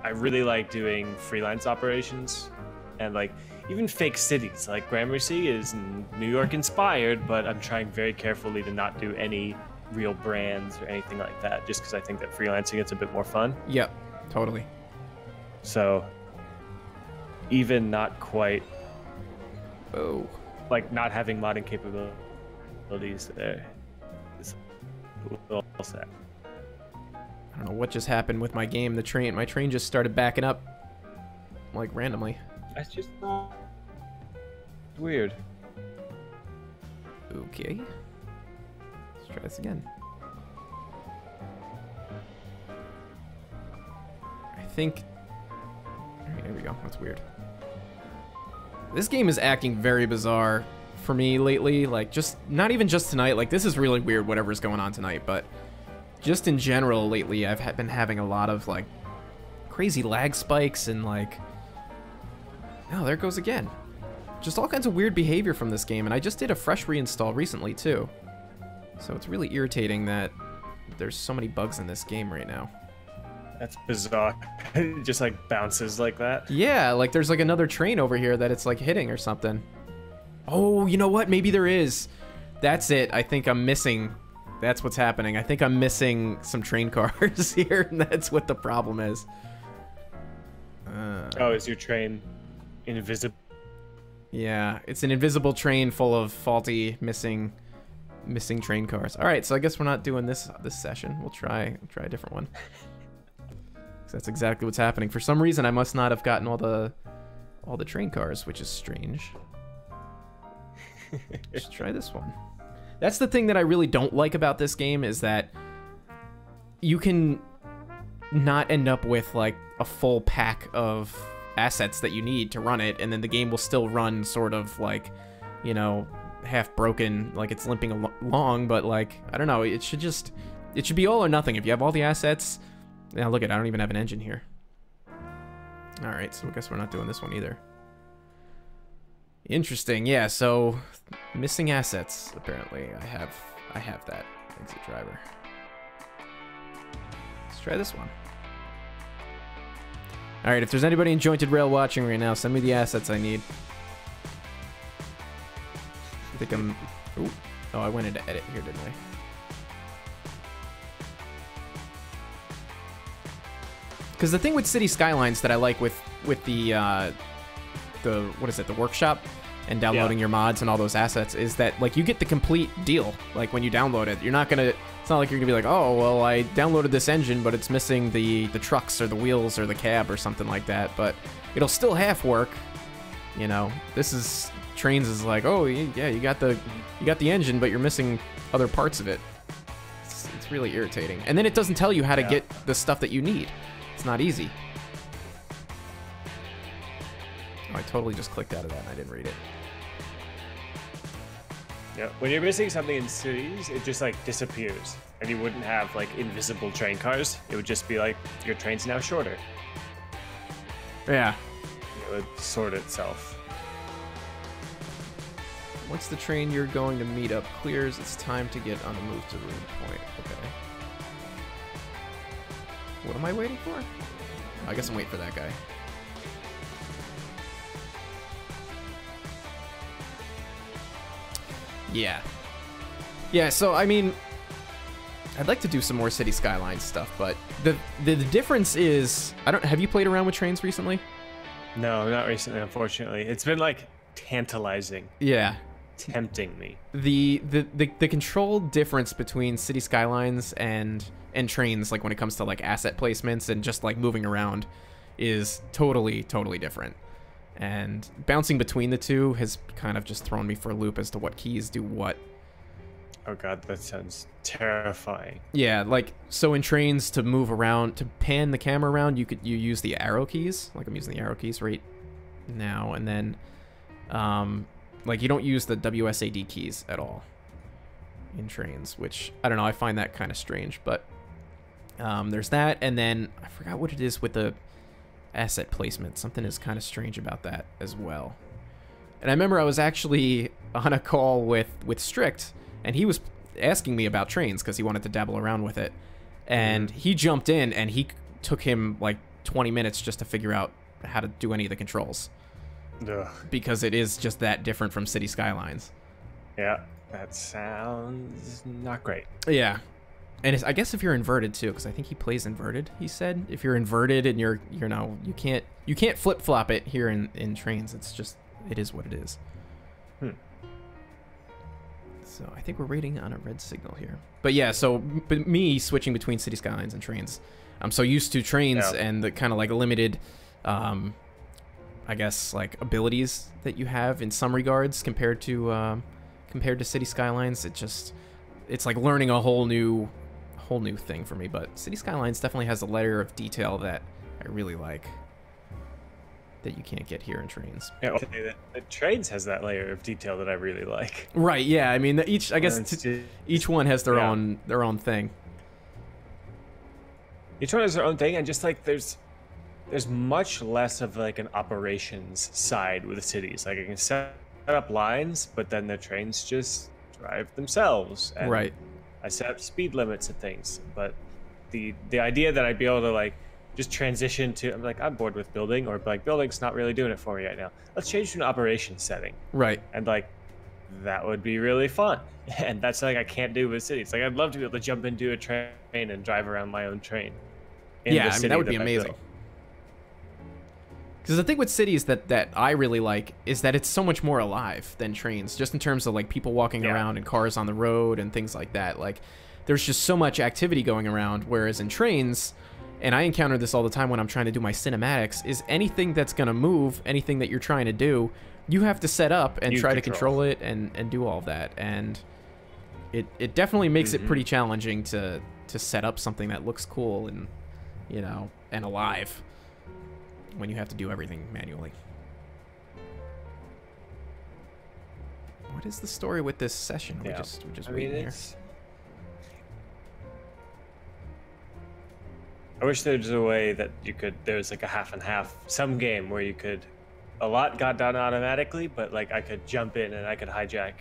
I really like doing freelance operations, and like even fake cities. Like Gramercy is New York inspired, but I'm trying very carefully to not do any real brands or anything like that, just because I think that freelancing it's a bit more fun. Yep, totally. So even not quite. Oh. Like not having modding capabilities there is a little sad. I don't know what just happened with my game. My train just started backing up, like randomly. That's just weird. Okay. Let's try this again. I think. Alright, there we go. That's weird. This game is acting very bizarre for me lately. Like, not even just tonight. Like, this is really weird, whatever's going on tonight. But just in general lately, I've been having a lot of, like, crazy lag spikes and, like... Oh, there it goes again. Just all kinds of weird behavior from this game. And I just did a fresh reinstall recently, too. So it's really irritating that there's so many bugs in this game right now. That's bizarre. It just like bounces like that. Yeah, like there's like another train over here that it's like hitting or something. Oh, you know what? Maybe there is. That's it. I think I'm missing. That's what's happening. I think I'm missing some train cars here, and that's what the problem is. Oh, is your train invisible? Yeah, it's an invisible train full of faulty, missing train cars. All right, so I guess we're not doing this session. We'll try a different one. That's exactly what's happening. For some reason, I must not have gotten all the train cars, which is strange. Let's try this one. That's the thing that I really don't like about this game, is that you can not end up with like a full pack of assets that you need to run it, and then the game will still run sort of like, you know, half broken, like it's limping along, but like, I don't know, it should be all or nothing. If you have all the assets. Now look at, I don't even have an engine here. Alright, so I guess we're not doing this one either. Interesting, yeah, so missing assets, apparently. I have that exit driver. Let's try this one. Alright, if there's anybody in Jointed Rail watching right now, send me the assets I need. I think I'm... Ooh. Oh, I went into edit here, didn't I? Because the thing with City Skylines that I like with the what is it, the workshop, and downloading your mods and all those assets, is that like you get the complete deal. Like when you download it, you're not gonna. It's not like you're gonna be like, oh well, I downloaded this engine, but it's missing the trucks or the wheels or the cab or something like that. But it'll still half work. You know, this is Trainz is like, oh yeah, you got the engine, but you're missing other parts of it. It's really irritating. And then it doesn't tell you how to get the stuff that you need. It's not easy. Oh, I totally just clicked out of that and I didn't read it. Yeah, when you're missing something in cities, it just like disappears, and you wouldn't have like invisible train cars. It would just be like your train's now shorter. Yeah. It would sort itself. Once the train you're going to meet up clears, it's time to get on the move to Room Point. Okay. What am I waiting for? I guess I'm waiting for that guy. Yeah. Yeah, so, I mean, I'd like to do some more City Skylines stuff, but the difference is, have you played around with Trainz recently? No, not recently, unfortunately. It's been, like, tantalizing. Yeah. Tempting me. The control difference between City Skylines and Trainz, like, when it comes to, like, asset placements and just, like, moving around, is totally different. And bouncing between the two has kind of just thrown me for a loop as to what keys do what. Oh god, that sounds terrifying. Yeah, like, so in Trainz, to move around, to pan the camera around, you use the arrow keys. Like, I'm using the arrow keys right now. And then, like, you don't use the WSAD keys at all in Trainz, which, I don't know, I find that kind of strange. But there's that, and then I forgot what it is with the asset placement. Something is kind of strange about that as well. And I remember I was actually on a call with Strict, and he was asking me about Trainz because he wanted to dabble around with it. And he jumped in, and he took him like 20 minutes just to figure out how to do any of the controls. Ugh. Because it is just that different from City Skylines. Yeah, that sounds not great. Yeah. And I guess if you're inverted too, because I think he plays inverted. He said if you're inverted and you can't flip flop it here in Trainz. It's just, it is what it is. So I think we're waiting on a red signal here. But yeah, so me switching between City Skylines and Trainz, I'm so used to Trainz and the kind of like limited, I guess like abilities that you have in some regards compared to City Skylines. It's like learning a whole new thing for me. But City Skylines definitely has a layer of detail that I really like that you can't get here in Trainz. Yeah, the Trainz has that layer of detail that I really like. Right? Yeah. I mean, each one has their own thing. Each one has their own thing, and just like there's much less of like an operations side with the cities. Like I can set up lines, but then the trains just drive themselves. And right. I set up speed limits and things, but the idea that I'd be able to like just transition to, I'm bored with building, or like building's not really doing it for me right now. Let's change to an operations setting. Right. And like that would be really fun. And that's something I can't do with cities. Like I'd love to be able to jump into a train and drive around my own train. Yeah, I mean, that would be amazing. Because the thing with cities that I really like is that it's so much more alive than Trainz, just in terms of like people walking around and cars on the road and things like that. Like there's just so much activity going around, whereas in Trainz, and I encounter this all the time when I'm trying to do my cinematics, is anything that's going to move, anything that you're trying to do, you have to set up and try to control it and do all that. And it definitely makes it pretty challenging to set up something that looks cool and, you know, and alive when you have to do everything manually. What is the story with this session? We're just waiting here. I wish there was a way that there was like a half and half, some game where a lot got done automatically, but like I could jump in and I could hijack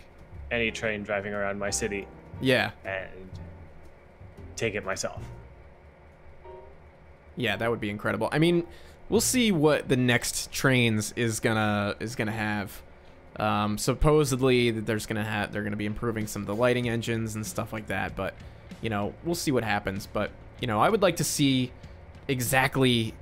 any train driving around my city. Yeah. And take it myself. Yeah, that would be incredible. I mean, we'll see what the next Trainz is gonna have. Supposedly they're gonna be improving some of the lighting engines and stuff like that, but you know, we'll see what happens. But you know, I would like to see exactly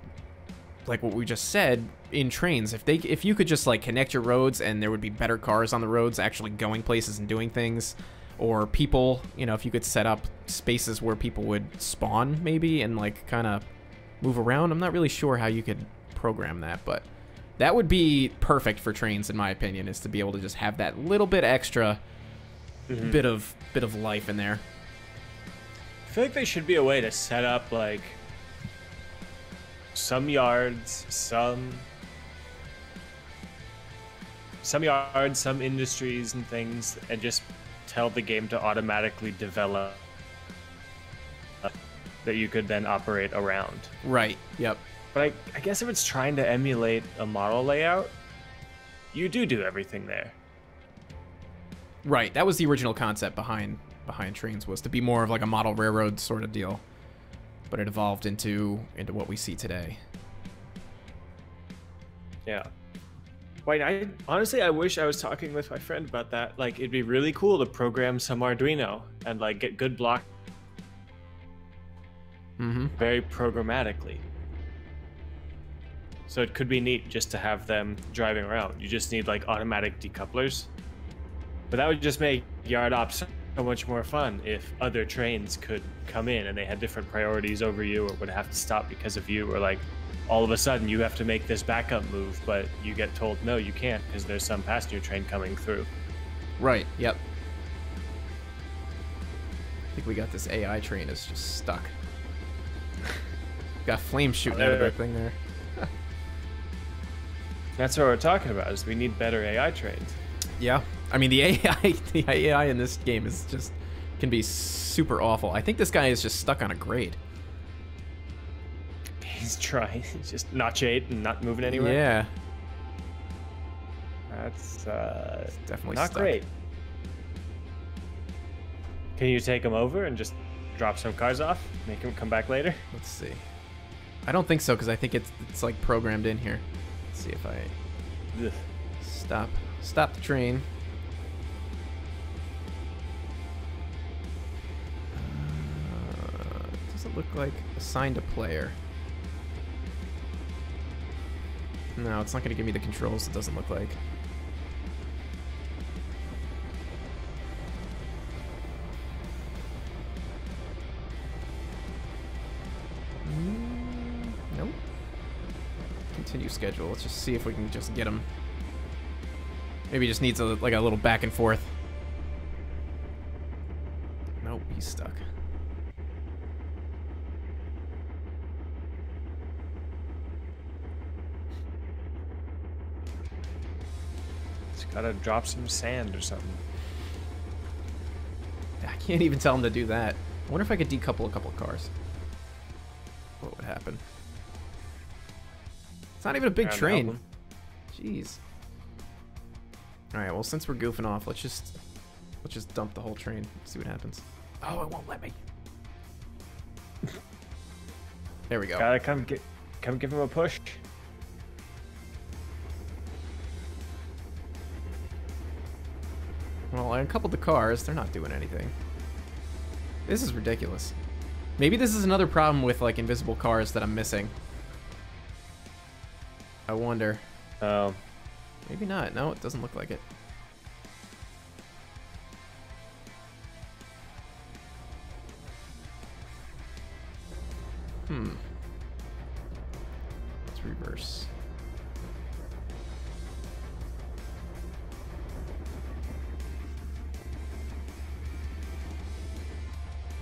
like what we just said in trains, if you could just like connect your roads and there would be better cars on the roads actually going places and doing things, or people, you know, if you could set up spaces where people would spawn maybe and like kind of move around. I'm not really sure how you could program that, but that would be perfect for trains in my opinion, is to be able to just have that little bit extra bit of life in there. I feel like there should be a way to set up like some yards, some industries and things, and just tell the game to automatically develop that you could then operate around. Right. Yep. But I guess if it's trying to emulate a model layout, you do everything there. Right. That was the original concept behind Trainz, was to be more of like a model railroad sort of deal. But it evolved into what we see today. Yeah. Wait, honestly, I wish I was talking with my friend about that. Like, it'd be really cool to program some Arduino and like get good block very programmatically. So it could be neat just to have them driving around. You just need like automatic decouplers. But that would just make yard ops so much more fun if other trains could come in and they had different priorities over you, or would have to stop because of you, or like all of a sudden you have to make this backup move, but you get told no, you can't because there's some passenger train coming through. Right. Yep. I think we got this AI train is just stuck. Got flames shooting out of that thing there. That's what we're talking about, is we need better AI trains. Yeah. I mean, the AI in this game is just, can be super awful. I think this guy is just stuck on a grade. He's trying. He's just notch 8 and not moving anywhere. Yeah. That's definitely not stuck. great. Can you take him over and just drop some cars off? Make him come back later? Let's see. I don't think so, because I think it's like programmed in here. Let's see if I stop the train. Doesn't look like assigned a player. No, it's not going to give me the controls, it doesn't look like. Nope. Continue schedule. Let's just see if we can just get him. Maybe he just needs like a little back and forth. Nope, he's stuck. Just gotta drop some sand or something. I can't even tell him to do that. I wonder if I could decouple a couple of cars. What would happen? It's not even a big train. Jeez. All right. Well, since we're goofing off, let's just dump the whole train. See what happens. Oh, it won't let me. There we go. Gotta come give him a push. Well, I uncoupled the cars. They're not doing anything. This is ridiculous. Maybe this is another problem with like invisible cars that I'm missing. I wonder. Oh. Maybe not. No, it doesn't look like it. Let's reverse.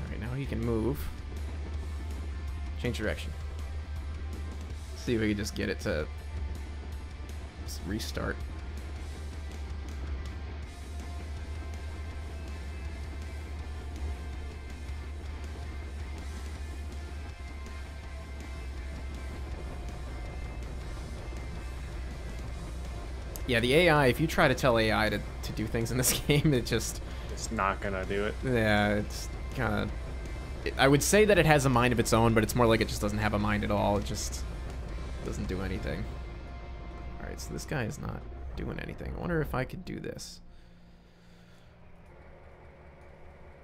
Alright, now he can move. Change direction. See if we can just get it to just restart. Yeah, the AI, if you try to tell AI to do things in this game, it's not gonna do it. Yeah, it's kind of... I would say that it has a mind of its own, but it's more like it just doesn't have a mind at all. It just doesn't do anything. Alright, so this guy is not doing anything. I wonder if I could do this.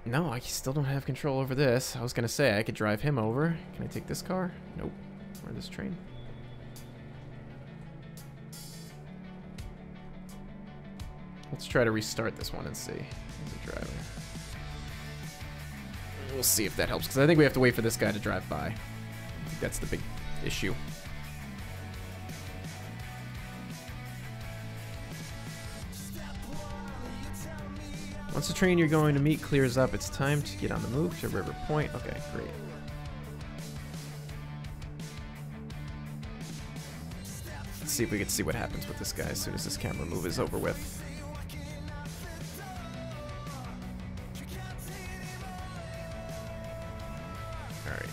No, I still don't have control over this. I was going to say I could drive him over. Can I take this car? Nope. Or this train? Let's try to restart this one and see. How's it driving? We'll see if that helps, because I think we have to wait for this guy to drive by. I think that's the big issue. Once the train you're going to meet clears up, it's time to get on the move to River Point. Okay, great. Let's see if we can see what happens with this guy as soon as this camera move is over with. Alright.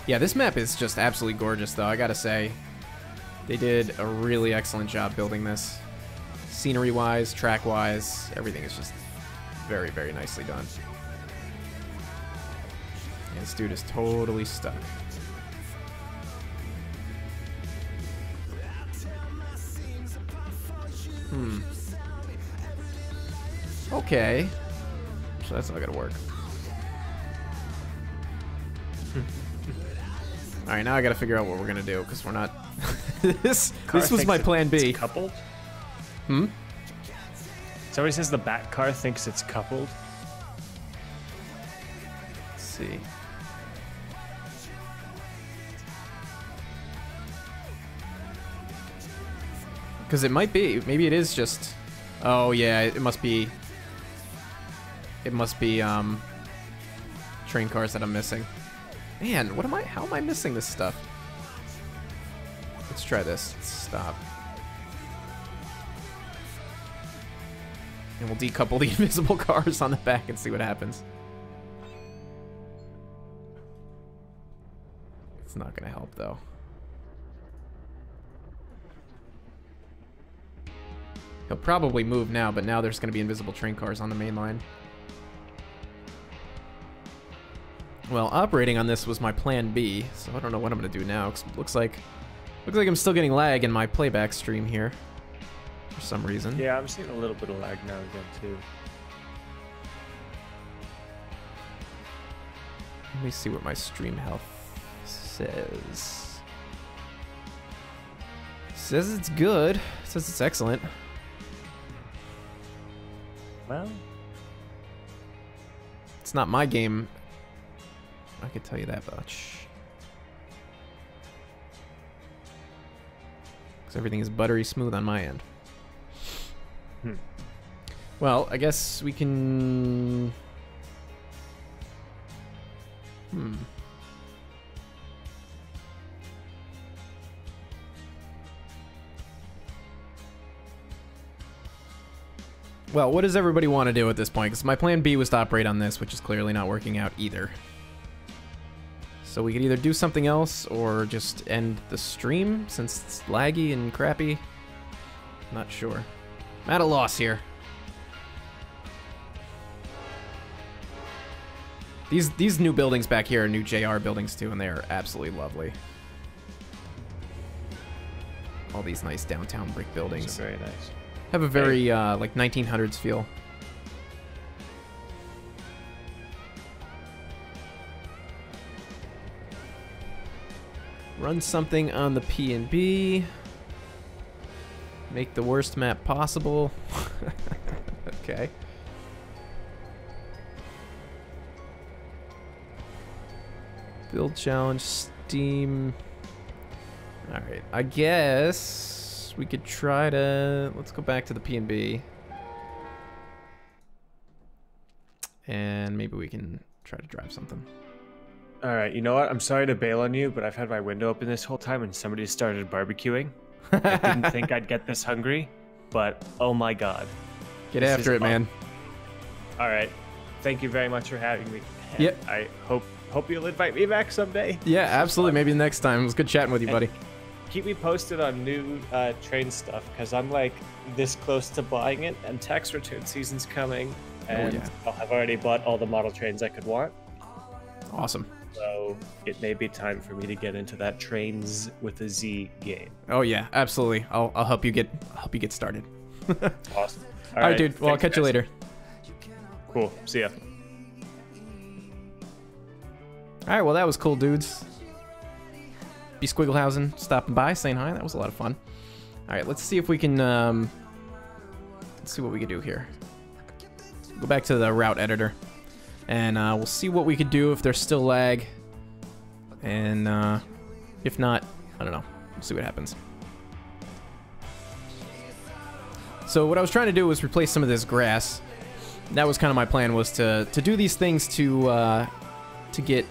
Yeah, this map is just absolutely gorgeous, though, I gotta say. They did a really excellent job building this. Scenery-wise, track-wise, everything is just very, very nicely done. And this dude is totally stuck. Okay. So that's not gonna work. Alright, now I gotta figure out what we're gonna do, because we're not... this was my plan B. It's coupled? Hmm? Somebody says the back car thinks it's coupled. Let's see. Because it might be. Maybe it is just... Oh, yeah, it must be... It must be, train cars that I'm missing. Man, what am I... How am I missing this stuff? Let's try this. Let's stop. And we'll decouple the invisible cars on the back and see what happens. It's not gonna help, though. He'll probably move now, but now there's gonna be invisible train cars on the main line. Well, operating on this was my plan B, so I don't know what I'm gonna do now, 'cause it looks like I'm still getting lag in my playback stream here for some reason. Yeah, I'm seeing a little bit of lag now and again too. Let me see what my stream health says. Says it's good. Says it's excellent. Well, it's not my game. I can tell you that much. Because everything is buttery smooth on my end. Well, I guess we can... Well, what does everybody want to do at this point? Because my plan B was to operate on this, which is clearly not working out either. So we could either do something else or just end the stream since it's laggy and crappy. Not sure. I'm at a loss here. These new buildings back here are new JR buildings too, and they are absolutely lovely. All these nice downtown brick buildings. very nice. Have a very like 1900s feel. Run something on the P&B. Make the worst map possible. Okay. Build challenge, Steam. Alright, I guess we could try to... Let's go back to the P&B. And maybe we can try to drive something. All right, you know what? I'm sorry to bail on you, but I've had my window open this whole time and somebody started barbecuing. I didn't think I'd get this hungry, but oh my god. Get after it, man. All right. Thank you very much for having me. Yep. I hope you'll invite me back someday. Yeah, absolutely. Maybe next time. It was good chatting with you, buddy. Keep me posted on new train stuff, because I'm like this close to buying it, and tax return season's coming, and I'll have already bought all the model trains I could want. Awesome. So it may be time for me to get into that Trainz with a Z game. Oh yeah, absolutely. I'll help you get started. Awesome. All right, dude. Well, I'll catch you later. Cool. See ya. All right. Well, that was cool, dudes. bsquiklehausen stopping by, saying hi. That was a lot of fun. All right, let's see if we can, let's see what we can do here. Go back to the route editor, and we'll see what we could do if there's still lag. And if not, I don't know. We'll see what happens. So what I was trying to do was replace some of this grass. That was kind of my plan, was to do these things to get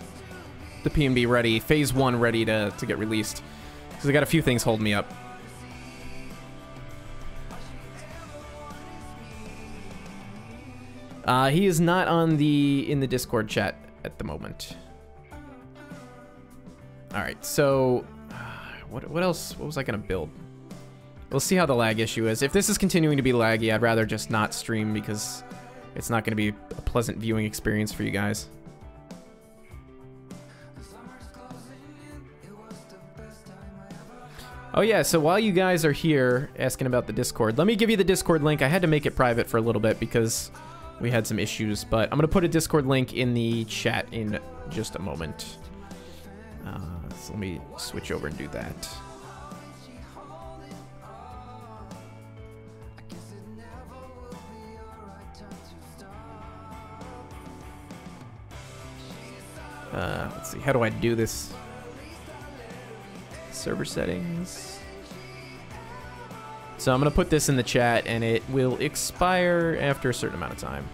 the PNB ready, phase 1 ready to get released. Because I got a few things holding me up. He is not in the Discord chat at the moment. All right, so what else? What was I gonna build? We'll see how the lag issue is. If this is continuing to be laggy, I'd rather just not stream because it's not gonna be a pleasant viewing experience for you guys. Oh yeah, so while you guys are here asking about the Discord, let me give you the Discord link. I had to make it private for a little bit because we had some issues, but I'm gonna put a Discord link in the chat in just a moment. So let me switch over and do that. Let's see, how do I do this? Server settings. So I'm gonna put this in the chat and it will expire after a certain amount of time.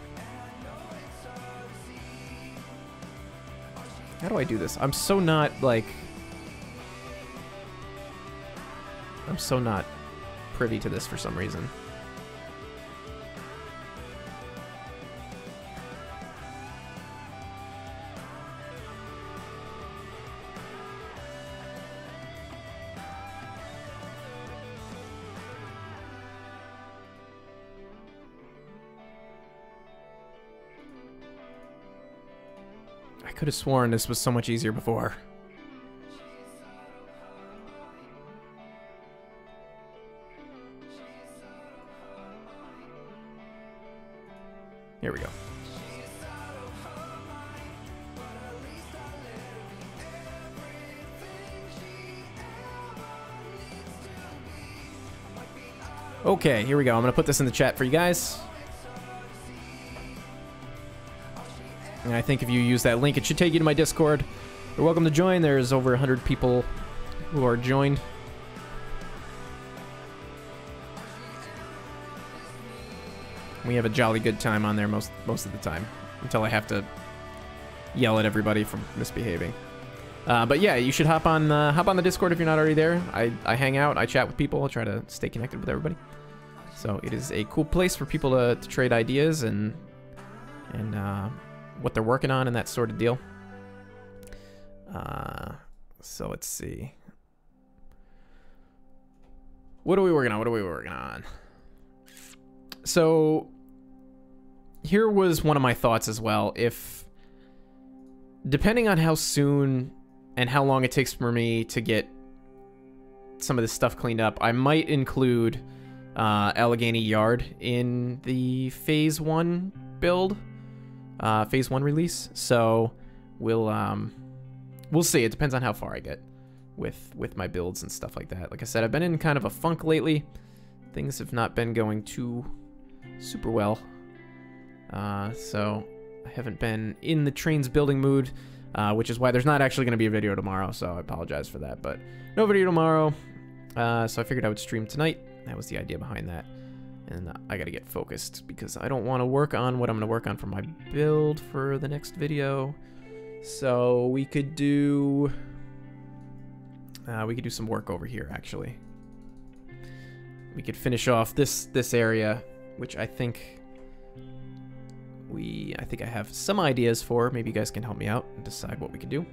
How do I do this? I'm so not privy to this for some reason. I could have sworn this was so much easier before. Here we go. Okay, here we go. I'm gonna put this in the chat for you guys. And I think if you use that link, it should take you to my Discord. You're welcome to join. There's over 100 people who are joined. We have a jolly good time on there most of the time, until I have to yell at everybody for misbehaving. But yeah, you should hop on the Discord if you're not already there. I hang out, I chat with people, I try to stay connected with everybody. So it is a cool place for people to trade ideas and what they're working on and that sort of deal. So let's see. What are we working on? So here was one of my thoughts as well. If, depending on how soon and how long it takes for me to get some of this stuff cleaned up, I might include Allegheny Yard in the phase 1 build. Phase 1 release. So we'll see. It depends on how far I get with my builds and stuff like that. Like I said, I've been in kind of a funk lately. Things have not been going too super well. So I haven't been in the Trainz building mood, which is why there's not actually going to be a video tomorrow. So I apologize for that, but no video tomorrow. So I figured I would stream tonight. That was the idea behind that. And I gotta get focused because I don't want to work on what I'm gonna work on for my build for the next video. So we could do some work over here actually. We could finish off this area, which I think I have some ideas for. Maybe you guys can help me out and decide what we could do.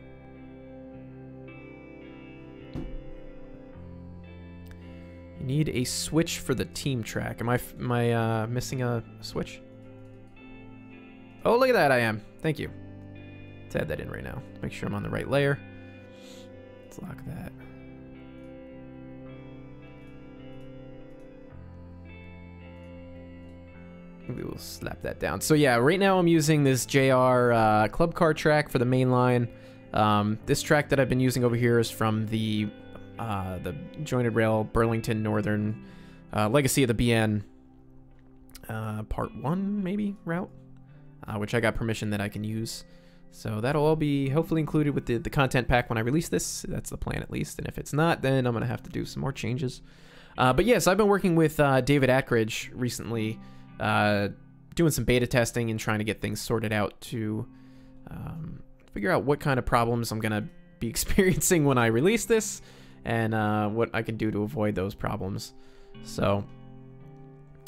You need a switch for the team track. Am I missing a switch? Oh, look at that, I am. Thank you. Let's add that in right now. Make sure I'm on the right layer. Let's lock that. We will slap that down. So yeah, right now I'm using this JR club car track for the main line. This track that I've been using over here is from the the jointed rail Burlington Northern Legacy of the BN Part 1 maybe route, which I got permission that I can use. So that'll all be hopefully included with the content pack when I release this. That's the plan at least. And if it's not, then I'm going to have to do some more changes. But yes, I've been working with David Ackridge recently, doing some beta testing and trying to get things sorted out to figure out what kind of problems I'm going to be experiencing when I release this, and what I can do to avoid those problems. So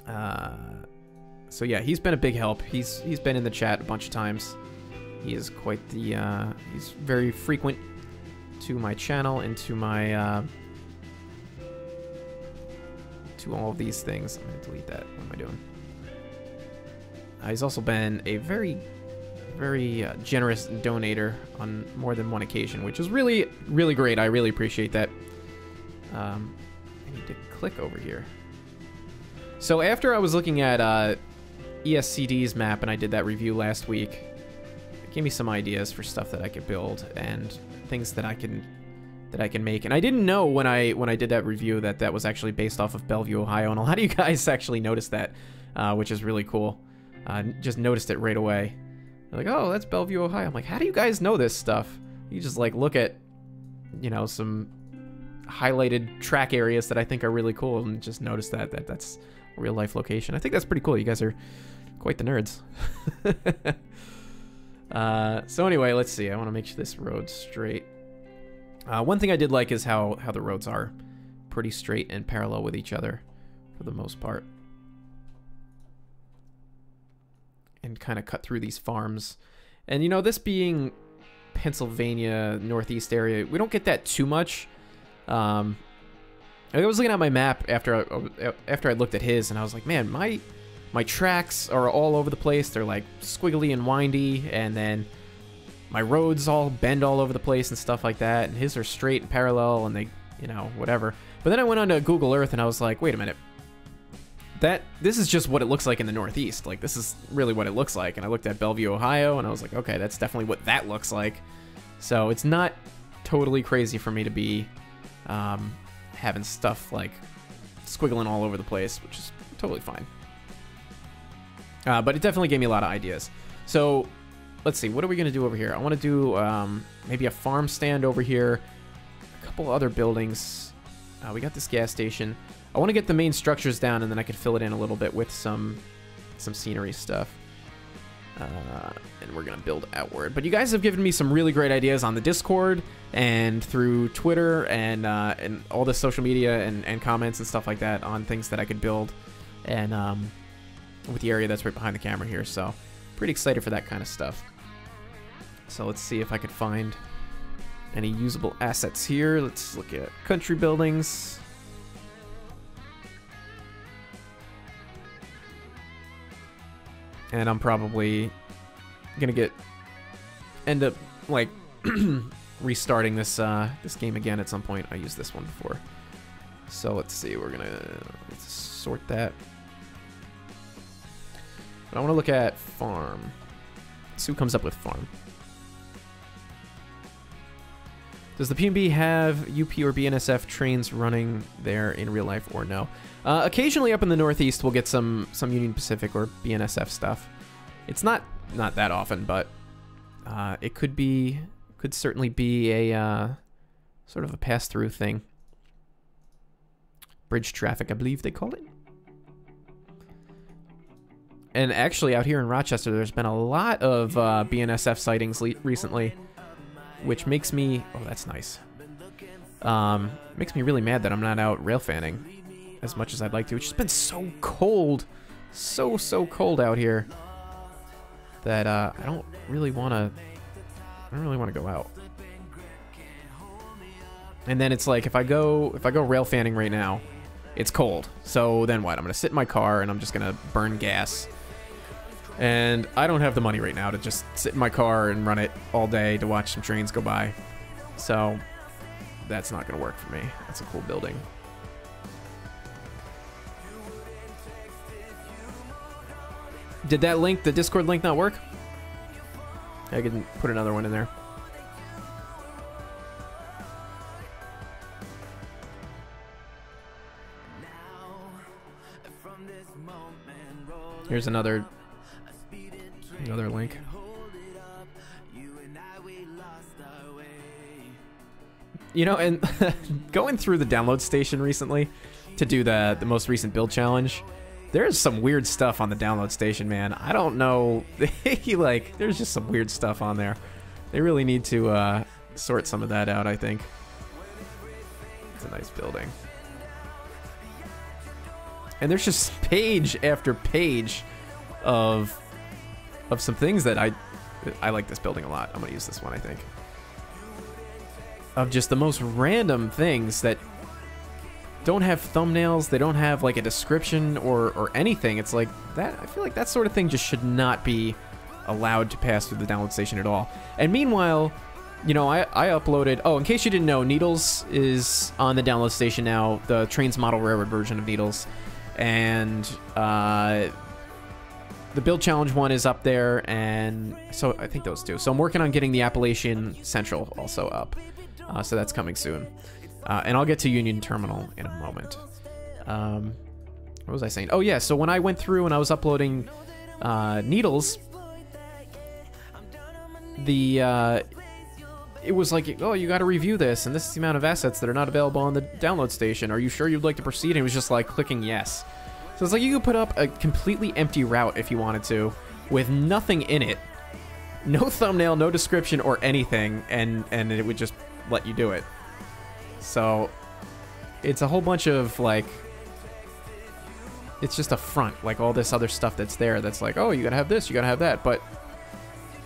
yeah, he's been a big help. He's been in the chat a bunch of times. He is quite the he's very frequent to my channel and to my to all of these things. I'm gonna delete that. What am I doing? He's also been a very generous donator on more than one occasion, which is really great. I really appreciate that. I need to click over here. So after I was looking at ESCD's map and I did that review last week, it gave me some ideas for stuff that I could build and things that I can make. And I didn't know when I did that review that was actually based off of Bellevue, Ohio, and a lot of you guys actually noticed that, which is really cool. Just noticed it right away. They're like, oh, that's Bellevue, Ohio. I'm like, how do you guys know this stuff? You just like look at, you know, some highlighted track areas that I think are really cool and just notice that's a real life location. I think that's pretty cool. You guys are quite the nerds. So anyway, let's see. I want to make this road straight. One thing I did like is how the roads are pretty straight and parallel with each other for the most part. And kind of cut through these farms. And you know, this being Pennsylvania Northeast area, we don't get that too much. I was looking at my map after I looked at his, and I was like, man, my tracks are all over the place. They're like squiggly and windy, and then my roads all bend all over the place and stuff like that. And his are straight and parallel, and they, you know, whatever. But then I went onto Google Earth, and I was like, wait a minute. This is just what it looks like in the Northeast. Like, this is really what it looks like. And I looked at Bellevue, Ohio, and I was like, okay, that's definitely what that looks like. So it's not totally crazy for me to be having stuff like squiggling all over the place, which is totally fine. But it definitely gave me a lot of ideas. So let's see, what are we going to do over here? I want to do maybe a farm stand over here, a couple other buildings. We got this gas station. I want to get the main structures down, and then I could fill it in a little bit with some scenery stuff. And we're going to build outward. But you guys have given me some really great ideas on the Discord and through Twitter and all the social media and comments and stuff like that on things that I could build, and with the area that's right behind the camera here. So pretty excited for that kind of stuff. So let's see if I could find any usable assets here. Let's look at country buildings. And I'm probably gonna end up like restarting this this game again at some point. I used this one before. So let's see, let's sort that. But I want to look at farm. Let's see who comes up with farm. Does the PNB have UP or BNSF trains running there in real life or no? Occasionally up in the Northeast we'll get some Union Pacific or BNSF stuff. It's not that often, but it could certainly be a sort of a pass-through thing. Bridge traffic, I believe they call it. And actually out here in Rochester there's been a lot of BNSF sightings recently, which makes me, oh, that's nice. Makes me really mad that I'm not out rail fanning as much as I'd like to. It's just been so cold, so cold out here that I don't really want to go out. And then it's like if I go rail fanning right now, it's cold. So then what? I'm gonna sit in my car and I'm just gonna burn gas. And I don't have the money right now to just sit in my car and run it all day to watch some trains go by. So that's not going to work for me. That's a cool building. Did that link, the Discord link, not work? I can put another one in there. Here's another link. You know, and going through the download station recently to do the most recent build challenge, there's some weird stuff on the download station, man. I don't know. Like, there's just some weird stuff on there. They really need to sort some of that out, I think. It's a nice building. And there's just page after page of some things that I like this building a lot. I'm gonna use this one, I think. Of just the most random things that don't have thumbnails, they don't have like a description or anything. It's like that. I feel like that sort of thing just should not be allowed to pass through the download station at all. And meanwhile, you know, I uploaded, oh, in case you didn't know, Needles is on the download station now, the Trainz model railroad version of Needles. And the build challenge one is up there, and so I think those two. So I'm working on getting the Appalachian Central also up. So that's coming soon. And I'll get to Union Terminal in a moment. What was I saying? Oh, yeah, so when I went through and I was uploading Needles, it was like, oh, you got to review this, and this is the amount of assets that are not available on the download station. Are you sure you'd like to proceed? And it was just like clicking yes. So it's like you could put up a completely empty route if you wanted to, with nothing in it, no thumbnail, no description or anything, and it would just let you do it. So it's a whole bunch of like, it's just a front, like all this other stuff that's there that's like, oh, you gotta have this, you gotta have that, but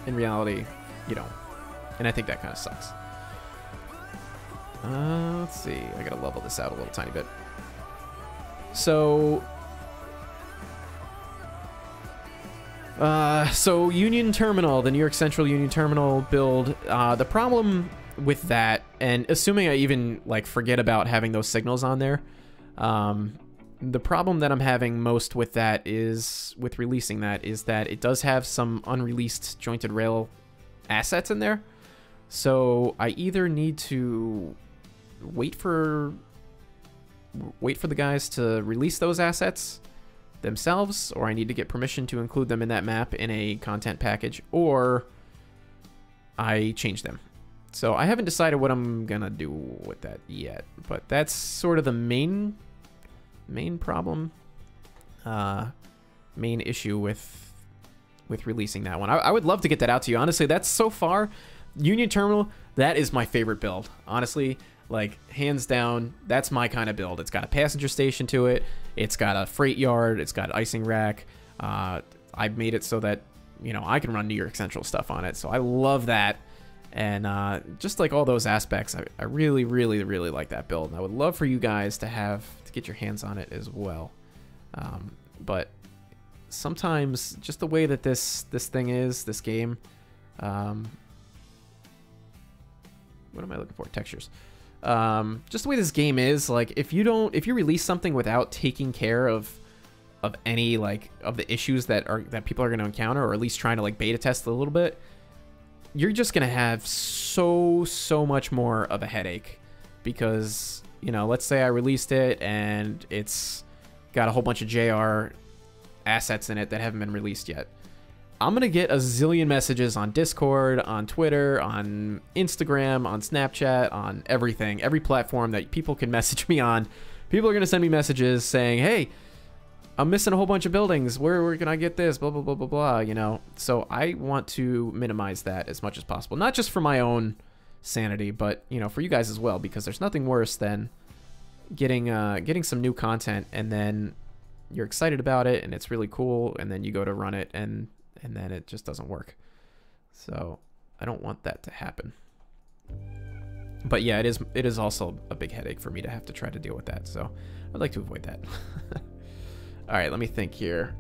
in reality, you don't. And I think that kind of sucks. Let's see. I gotta level this out a little tiny bit. So Union Terminal, the New York Central Union Terminal build. The problem with that, and assuming I even like forget about having those signals on there, the problem that I'm having most with that is with releasing that is that it does have some unreleased jointed rail assets in there. So I either need to wait for the guys to release those assets themselves, or I need to get permission to include them in that map in a content package, or I change them. So I haven't decided what I'm gonna do with that yet, but that's sort of the main problem, main issue with releasing that one. I would love to get that out to you. Honestly, that's so far, Union Terminal, that is my favorite build. Honestly, like hands down, that's my kind of build. It's got a passenger station to it. It's got a freight yard. It's got an icing rack. I've made it so that, you know, I can run New York Central stuff on it. So I love that. And just like all those aspects, I really, really, really like that build. And I would love for you guys to get your hands on it as well. But sometimes just the way that this thing is, this game, what am I looking for? Textures. Just the way this game is, like if you release something without taking care of any like of the issues that people are going to encounter, or at least trying to like beta test a little bit, you're just going to have so much more of a headache. Because, you know, let's say I released it and it's got a whole bunch of JR assets in it that haven't been released yet. I'm going to get a zillion messages on Discord, on Twitter, on Instagram, on Snapchat, on everything. Every platform that people can message me on. People are going to send me messages saying, hey, I'm missing a whole bunch of buildings. Where can I get this? Blah, blah, blah, blah, blah, you know. So I want to minimize that as much as possible. Not just for my own sanity, but, you know, for you guys as well. Because there's nothing worse than getting some new content and then you're excited about it and it's really cool. And then you go to run it and then it just doesn't work. So I don't want that to happen. But yeah, it is also a big headache for me to have to try to deal with that. So I'd like to avoid that. All right, let me think here.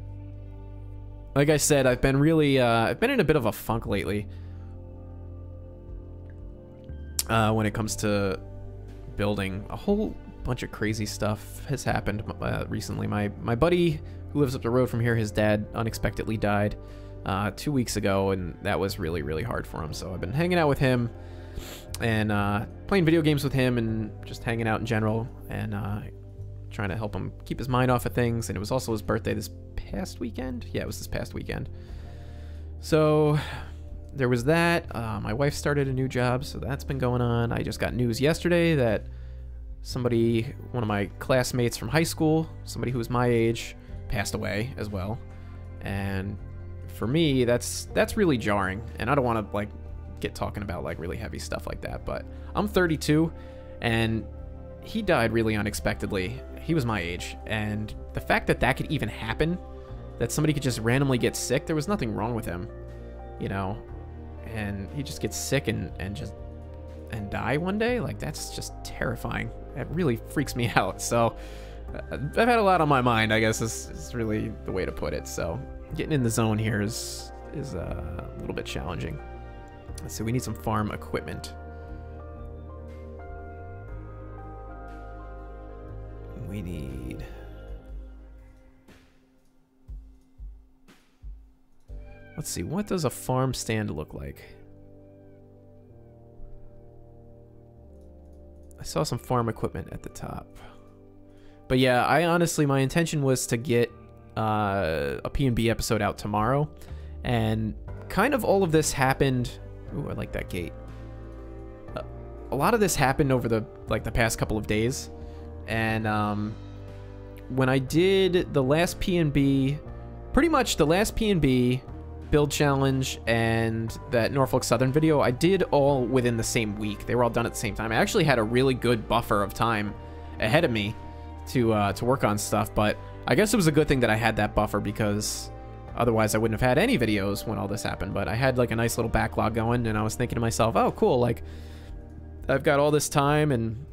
Like I said, I've been in a bit of a funk lately when it comes to building. A whole bunch of crazy stuff has happened recently. My buddy who lives up the road from here, his dad unexpectedly died 2 weeks ago, and that was really, really hard for him. So I've been hanging out with him and playing video games with him and just hanging out in general and trying to help him keep his mind off of things. And it was also his birthday this past weekend. Yeah, it was this past weekend. So there was that. My wife started a new job, so that's been going on. I just got news yesterday that somebody, one of my classmates from high school, somebody who was my age, passed away as well. And for me, that's really jarring. And I don't want to like get talking about like really heavy stuff like that, but I'm 32 and he died really unexpectedly. He was my age, and the fact that that could even happen, that somebody could just randomly get sick, there was nothing wrong with him, you know, and he just gets sick and die one day, like that's just terrifying. It really freaks me out. So I've had a lot on my mind, I guess is really the way to put it. So getting in the zone here is a little bit challenging. So we need some farm equipment. We need... Let's see, what does a farm stand look like? I saw some farm equipment at the top. But yeah, I honestly, my intention was to get a P&B episode out tomorrow. And kind of all of this happened... Ooh, I like that gate. A lot of this happened over the past couple of days. And when I did the last P&B, pretty much the last P&B, build challenge, and that Norfolk Southern video, I did all within the same week. They were all done at the same time. I actually had a really good buffer of time ahead of me to work on stuff, but I guess it was a good thing that I had that buffer, because otherwise I wouldn't have had any videos when all this happened. But I had like a nice little backlog going, and I was thinking to myself, oh cool, like I've got all this time and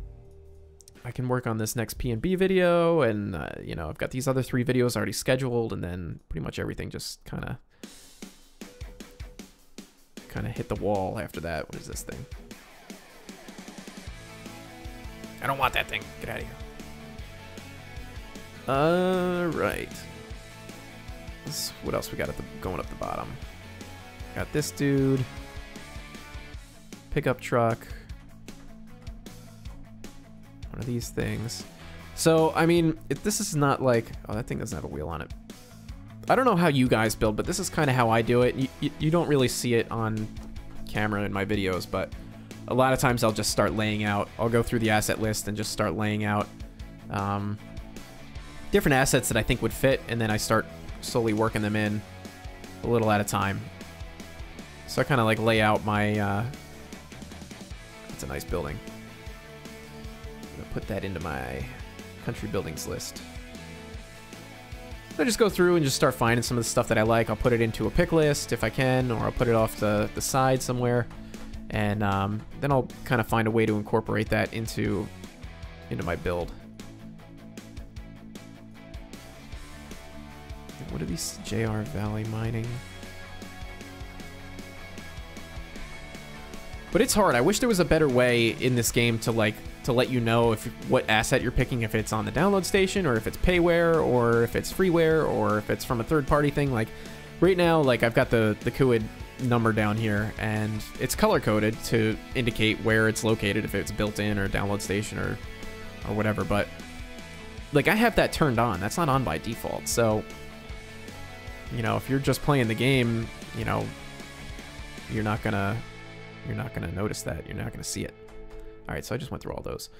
I can work on this next P&B video, and you know, I've got these other 3 videos already scheduled, and then pretty much everything just kind of hit the wall after that. What is this thing? I don't want that thing. Get out of here. Alright. What else we got going up the bottom? Got this dude. Pickup truck. One of these things. So, I mean, this is not like... Oh, that thing doesn't have a wheel on it. I don't know how you guys build, but this is kind of how I do it. You don't really see it on camera in my videos, but a lot of times I'll just start laying out. I'll go through the asset list and just start laying out different assets that I think would fit, and then I start slowly working them in a little at a time. So I kind of like lay out my... That's a nice building. I'm going to put that into my country buildings list. I just go through and just start finding some of the stuff that I like. I'll put it into a pick list if I can, or I'll put it off the side somewhere, and then I'll kind of find a way to incorporate that into my build. What are these? JR Valley Mining. But it's hard. I wish there was a better way in this game to let you know what asset you're picking, if it's on the download station, or if it's payware, or if it's freeware, or if it's from a third-party thing. Like right now, like I've got the QID number down here, and it's color-coded to indicate where it's located, if it's built in or download station or whatever. But like I have that turned on. That's not on by default. So, you know, if you're just playing the game, you know, you're not gonna notice that. You're not gonna see it. All right, so I just went through all those.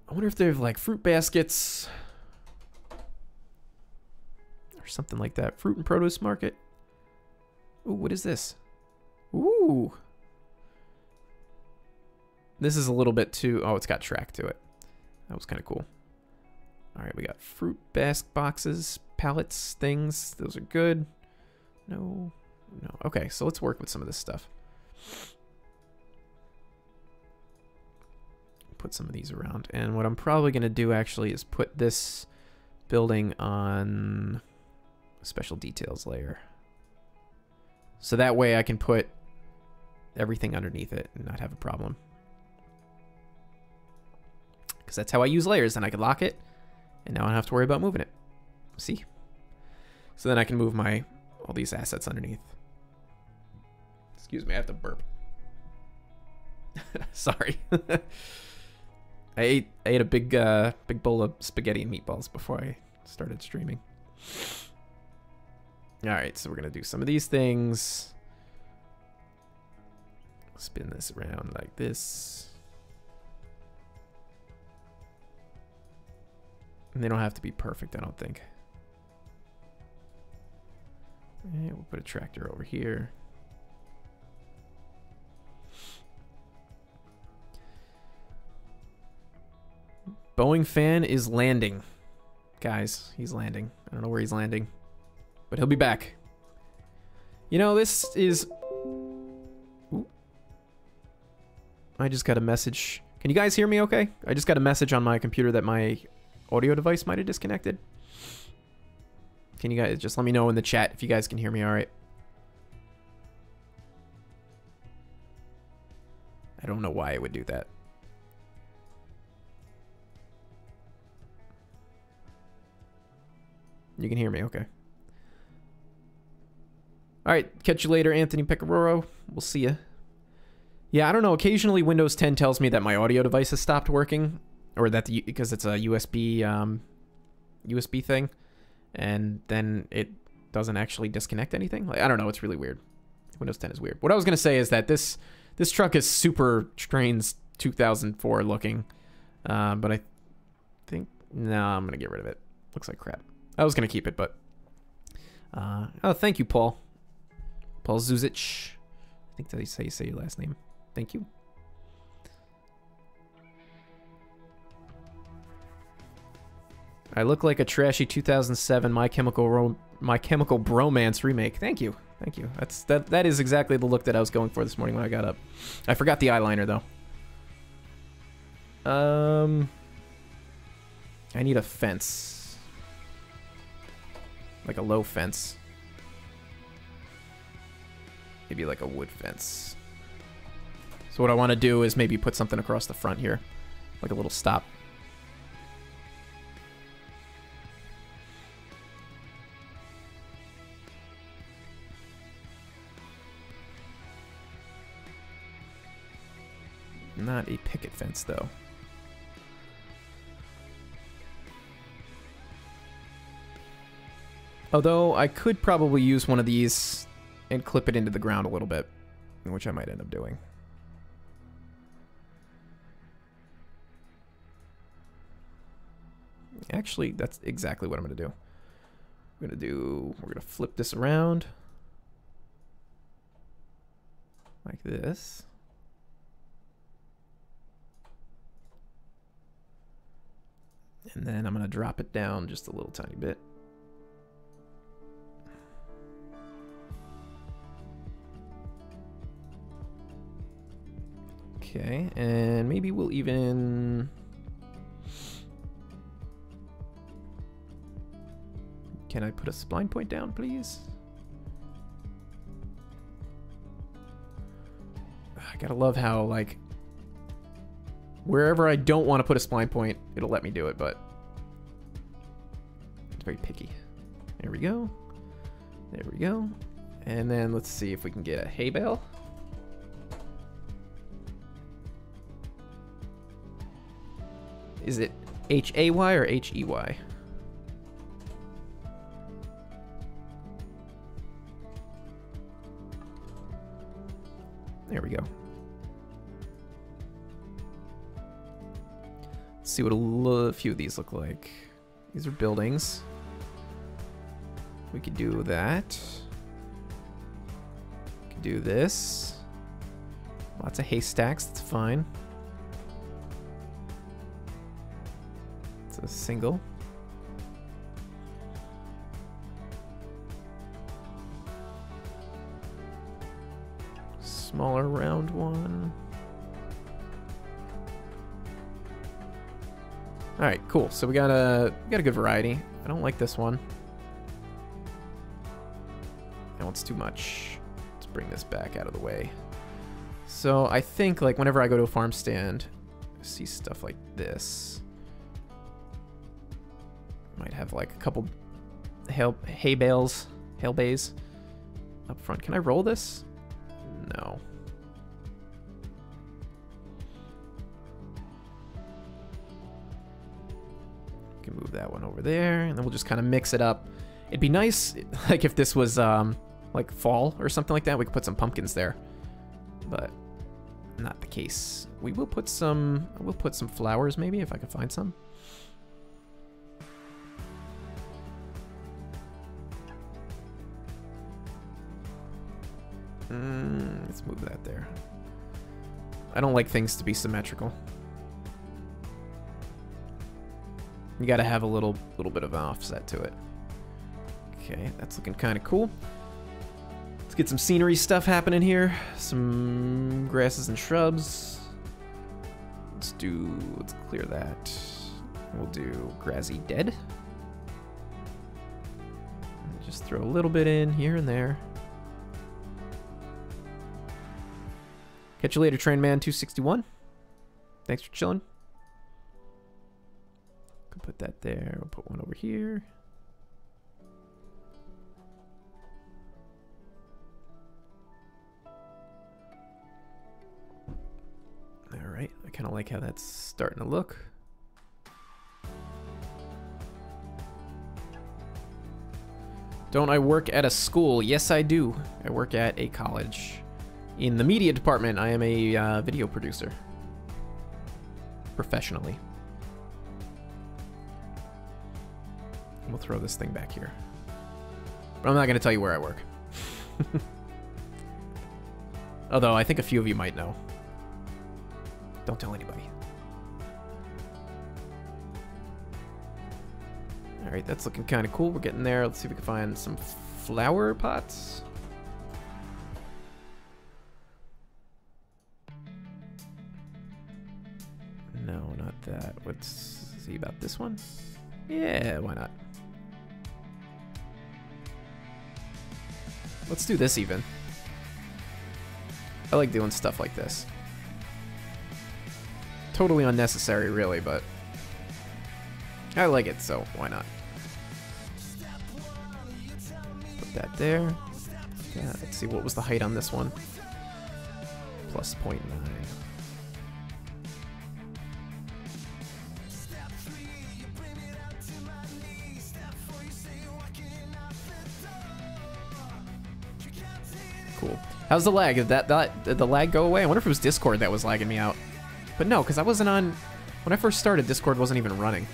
I wonder if they have like fruit baskets or something like that. Fruit and produce market. Ooh, what is this? Ooh. This is a little bit too... Oh, it's got track to it. That was kind of cool. All right, we got fruit basket boxes, pallets, things. Those are good. No. Okay, so let's work with some of this stuff. Put some of these around, and what I'm probably going to do actually is put this building on a special details layer, so that way I can put everything underneath it and not have a problem, because that's how I use layers. Then I can lock it, and now I don't have to worry about moving it. See? So then I can move all these assets underneath. Excuse me, I have to burp. Sorry. I ate a big bowl of spaghetti and meatballs before I started streaming. All right, so we're gonna do some of these things. Spin this around like this. And they don't have to be perfect, I don't think. And we'll put a tractor over here. Boeing fan is landing. Guys, he's landing. I don't know where he's landing, but he'll be back. You know, this is... Ooh. I just got a message. Can you guys hear me okay? I just got a message on my computer that my audio device might have disconnected. Can you guys just let me know in the chat if you guys can hear me all right? I don't know why it would do that. You can hear me, okay. All right, catch you later, Anthony Pecoraro. We'll see ya. Yeah, I don't know. Occasionally, Windows 10 tells me that my audio device has stopped working, or that because it's a USB USB thing, and then it doesn't actually disconnect anything. Like, I don't know. It's really weird. Windows 10 is weird. What I was gonna say is that this truck is super Trainz 2004 looking, but I think no, I'm gonna get rid of it. Looks like crap. I was gonna keep it, but oh, thank you, Paul. Paul Zuzic. I think that's how you say your last name. Thank you. I look like a trashy 2007 My Chemical Bromance remake. Thank you, thank you. That is exactly the look that I was going for this morning when I got up. I forgot the eyeliner though. I need a fence, like a low fence. Maybe like a wood fence. So what I want to do is maybe put something across the front here, like a little stop. Not a picket fence, though. Although I could probably use one of these and clip it into the ground a little bit, which I might end up doing. Actually, that's exactly what I'm going to do. We're going to flip this around like this. And then I'm going to drop it down just a little tiny bit. Okay, and maybe we'll even... Can I put a spline point down, please? I gotta love how, like, wherever I don't want to put a spline point, it'll let me do it, but it's very picky. There we go. There we go. And then let's see if we can get a hay bale. Is it H-A-Y or H-E-Y? There we go. Let's see what a few of these look like. These are buildings. We could do that. We could do this. Lots of haystacks, that's fine. It's a single. Smaller round one. All right, cool. So we got a good variety. I don't like this one. That one's too much. Let's bring this back out of the way. So I think, like, whenever I go to a farm stand, I see stuff like this. Might have like a couple hay bales up front. Can I roll this? No. over there, and then we'll just kind of mix it up. It'd be nice, like, if this was, like, fall or something like that. We could put some pumpkins there, but not the case. We'll put some flowers, maybe, if I can find some. Let's move that there. I don't like things to be symmetrical. You gotta have a little bit of an offset to it. Okay, that's looking kind of cool. Let's get some scenery stuff happening here. Some grasses and shrubs. Let's clear that. We'll do grassy dead. And just throw a little bit in here and there. Catch you later, Train Man 261. Thanks for chilling. Could put that there. We'll put one over here. All right. I kind of like how that's starting to look. Don't I work at a school? Yes, I do. I work at a college. In the media department, I am a video producer. Professionally. We'll throw this thing back here. But I'm not going to tell you where I work. Although, I think a few of you might know. Don't tell anybody. Alright, that's looking kind of cool. We're getting there. Let's see if we can find some flower pots. No, not that. Let's see about this one. Yeah, why not? Let's do this even. I like doing stuff like this. Totally unnecessary, really, but I like it, so why not? Put that there. Yeah, let's see, what was the height on this one? Plus 0.9. Cool. How's the lag? Did the lag go away? I wonder if it was Discord that was lagging me out. But no, because I wasn't on... When I first started, Discord wasn't even running.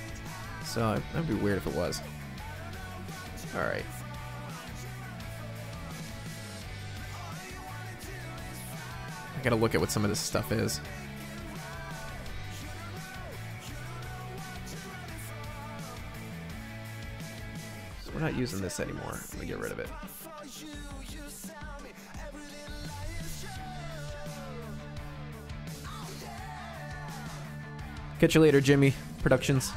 So that'd be weird if it was. Alright. I gotta look at what some of this stuff is. So we're not using this anymore. Let me get rid of it. Catch you later, Jimmy Productions.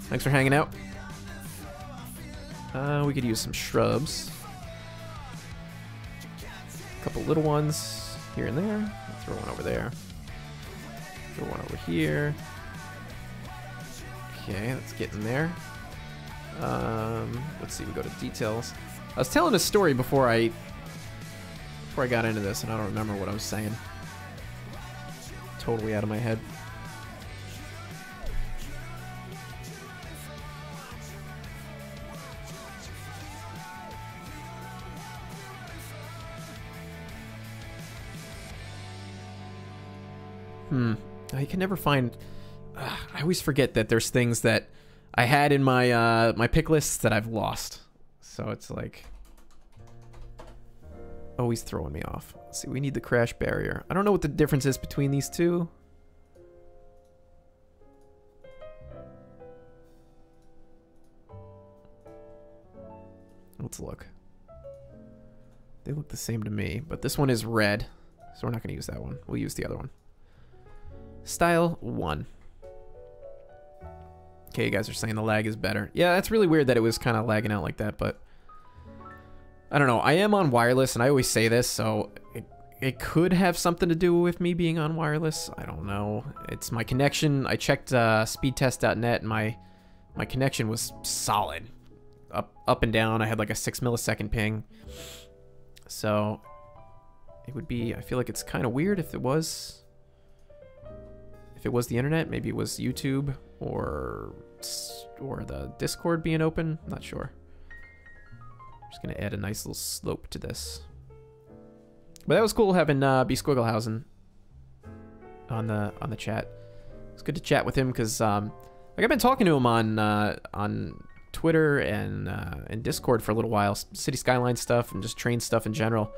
Thanks for hanging out. We could use some shrubs. A couple little ones here and there. Throw one over there. Throw one over here. Okay, let's get in there. Let's see, we go to details. I was telling a story before I got into this, and I don't remember what I was saying. Totally out of my head. I can never find... I always forget that there's things that I had in my my pick lists that I've lost. So it's like... always throwing me off. Let's see, we need the crash barrier. I don't know what the difference is between these two. Let's look. They look the same to me, but this one is red. So we're not going to use that one. We'll use the other one. Style 1. Okay, you guys are saying the lag is better. Yeah, that's really weird that it was kind of lagging out like that, but... I don't know. I am on wireless, and I always say this, so... It could have something to do with me being on wireless. I don't know. It's my connection. I checked speedtest.net, and my connection was solid. Up and down. I had like a 6 millisecond ping. So... it would be... I feel like it's kind of weird if it was... if it was the internet, maybe it was YouTube or or the Discord being open. I'm not sure. I'm just gonna add a nice little slope to this. But that was cool having bsquiklehausen on the chat. It's good to chat with him because like I've been talking to him on Twitter and Discord for a little while, City Skylines stuff and just Trainz stuff in general.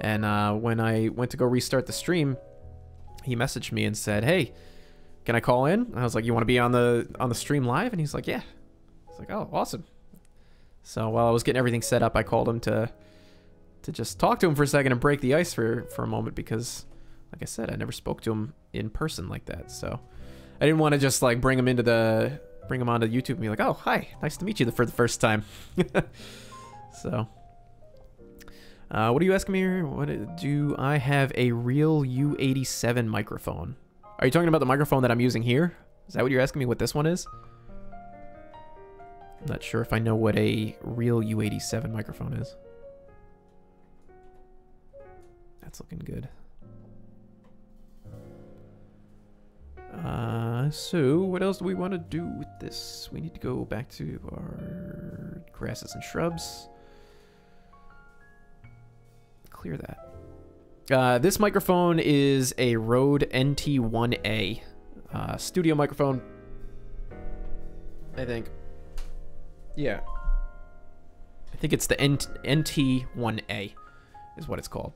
And when I went to go restart the stream, he messaged me and said, "Hey, can I call in?" And I was like, "You want to be on the stream live?" And he's like, "Yeah." I was like, "Oh, awesome." So while I was getting everything set up, I called him to just talk to him for a second and break the ice for a moment because, like I said, I never spoke to him in person like that. So I didn't want to just like bring him onto YouTube and be like, "Oh, hi, nice to meet you for the first time." So, what are you asking me here? What do I have a real U87 microphone? Are you talking about the microphone that I'm using here? Is that what you're asking me? What this one is? I'm not sure if I know what a real U87 microphone is. That's looking good. So what else do we want to do with this? We need to go back to our grasses and shrubs. Clear that. This microphone is a Rode NT1A studio microphone, I think. Yeah. I think it's the NT1A is what it's called.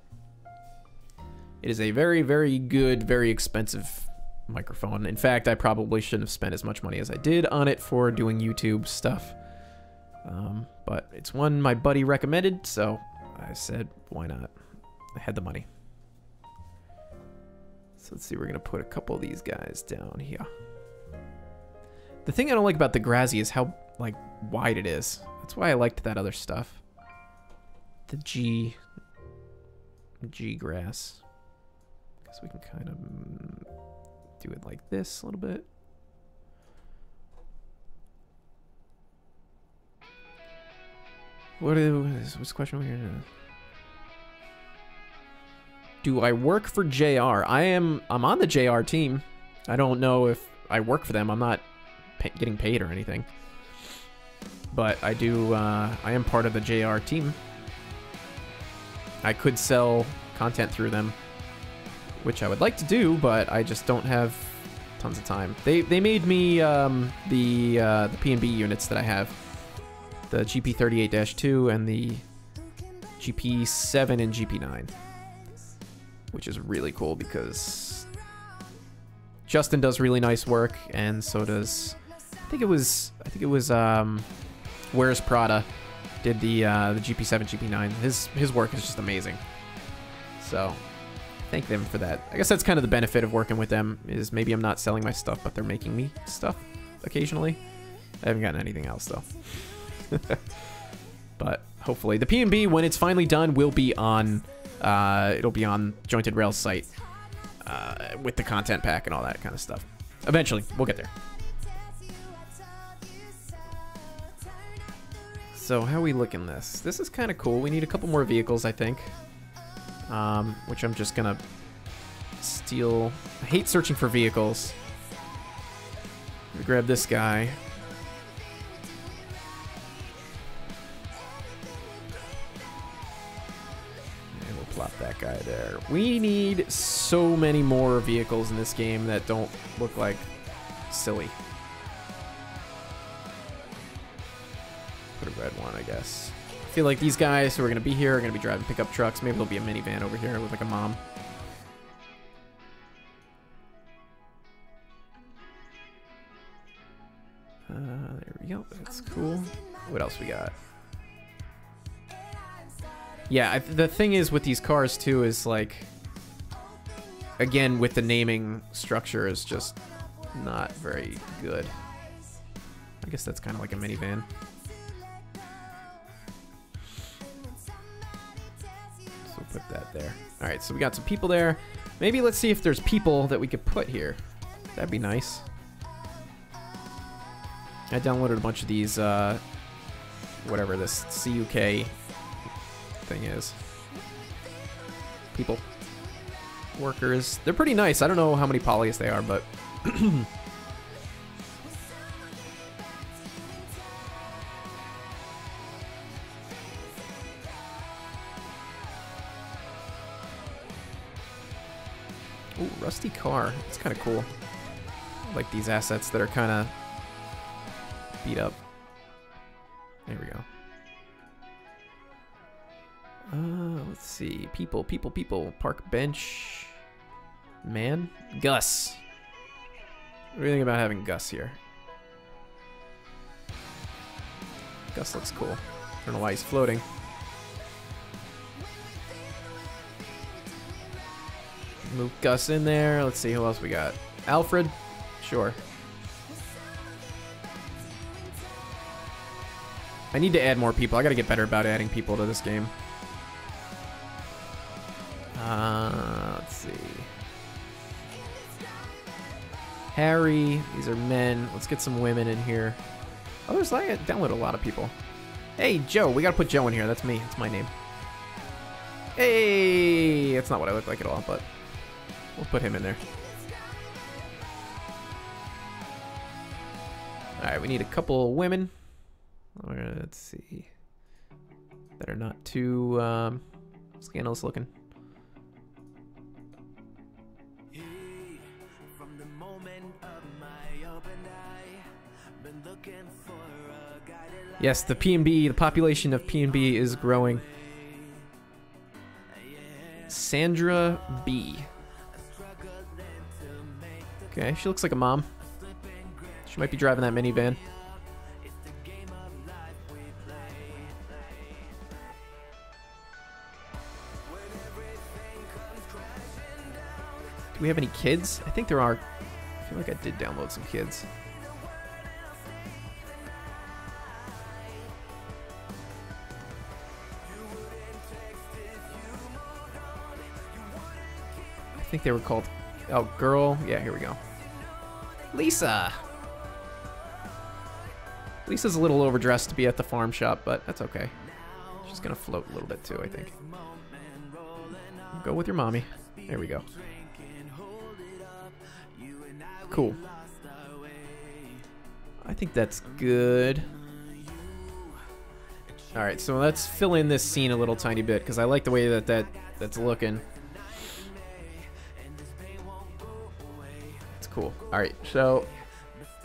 It is a very, very good, very expensive microphone. In fact, I probably shouldn't have spent as much money as I did on it for doing YouTube stuff. But it's one my buddy recommended, so I said, why not? I had the money. So let's see, we're gonna put a couple of these guys down here. The thing I don't like about the Grazi is how like wide it is. That's why I liked that other stuff. The G grass. Guess we can kind of do it like this a little bit. What's the question over here? Do I work for JR? I'm on the JR team. I don't know if I work for them. I'm not getting paid or anything. But I do, I am part of the JR team. I could sell content through them, which I would like to do, but I just don't have tons of time. They made me the P&B units that I have. The GP38-2 and the GP7 and GP9. Which is really cool because Justin does really nice work, and so does I think it was Where's Prada did the GP7 GP9. His work is just amazing. So thank them for that. I guess that's kind of the benefit of working with them, is maybe I'm not selling my stuff, but they're making me stuff occasionally. I haven't gotten anything else though. But hopefully the P&B, when it's finally done, will be on it'll be on Jointed Rail's site with the content pack and all that kind of stuff. Eventually, we'll get there. So how are we looking this? This is kind of cool. We need a couple more vehicles, I think. Which I'm just gonna steal. I hate searching for vehicles. Let me grab this guy. And we'll plop that guy there. We need so many more vehicles in this game that don't look like silly. Put a red one, I guess. I feel like these guys who are going to be here are going to be driving pickup trucks. Maybe there'll be a minivan over here with like a mom. There we go. That's cool. What else we got? Yeah, the thing is with these cars too is like, again, with the naming structure is just not very good. I guess that's kind of like a minivan. So put that there. All right, so we got some people there. Maybe let's see if there's people that we could put here. That'd be nice. I downloaded a bunch of these, whatever this CUK thing is. People. Workers. They're pretty nice. I don't know how many polys they are, but... Ooh, rusty car. It's kind of cool. I like these assets that are kind of beat up. There we go. Let's see. People. Park bench. Man. Gus. What do you think about having Gus here? Gus looks cool. I don't know why he's floating. Move Gus in there. Let's see who else we got. Alfred. Sure. I need to add more people. I gotta get better about adding people to this game. Let's see. Harry. These are men. Let's get some women in here. Oh, there's like download a lot of people. Hey, Joe. We gotta put Joe in here. That's me. That's my name. Hey! That's not what I look like at all, but we'll put him in there. Alright, we need a couple women. Let's see. That are not too scandalous looking. Yes, the P&B, the population of P&B is growing. Sandra B. Okay, she looks like a mom. She might be driving that minivan. Do we have any kids? I think there are. I feel like I did download some kids. I think they were called... Oh, girl. Yeah, here we go. Lisa. Lisa's a little overdressed to be at the farm shop, but that's okay. She's gonna float a little bit too, I think. Go with your mommy. There we go. Cool. I think that's good. Alright, so let's fill in this scene a little tiny bit, because I like the way that's looking. It's cool. Alright, so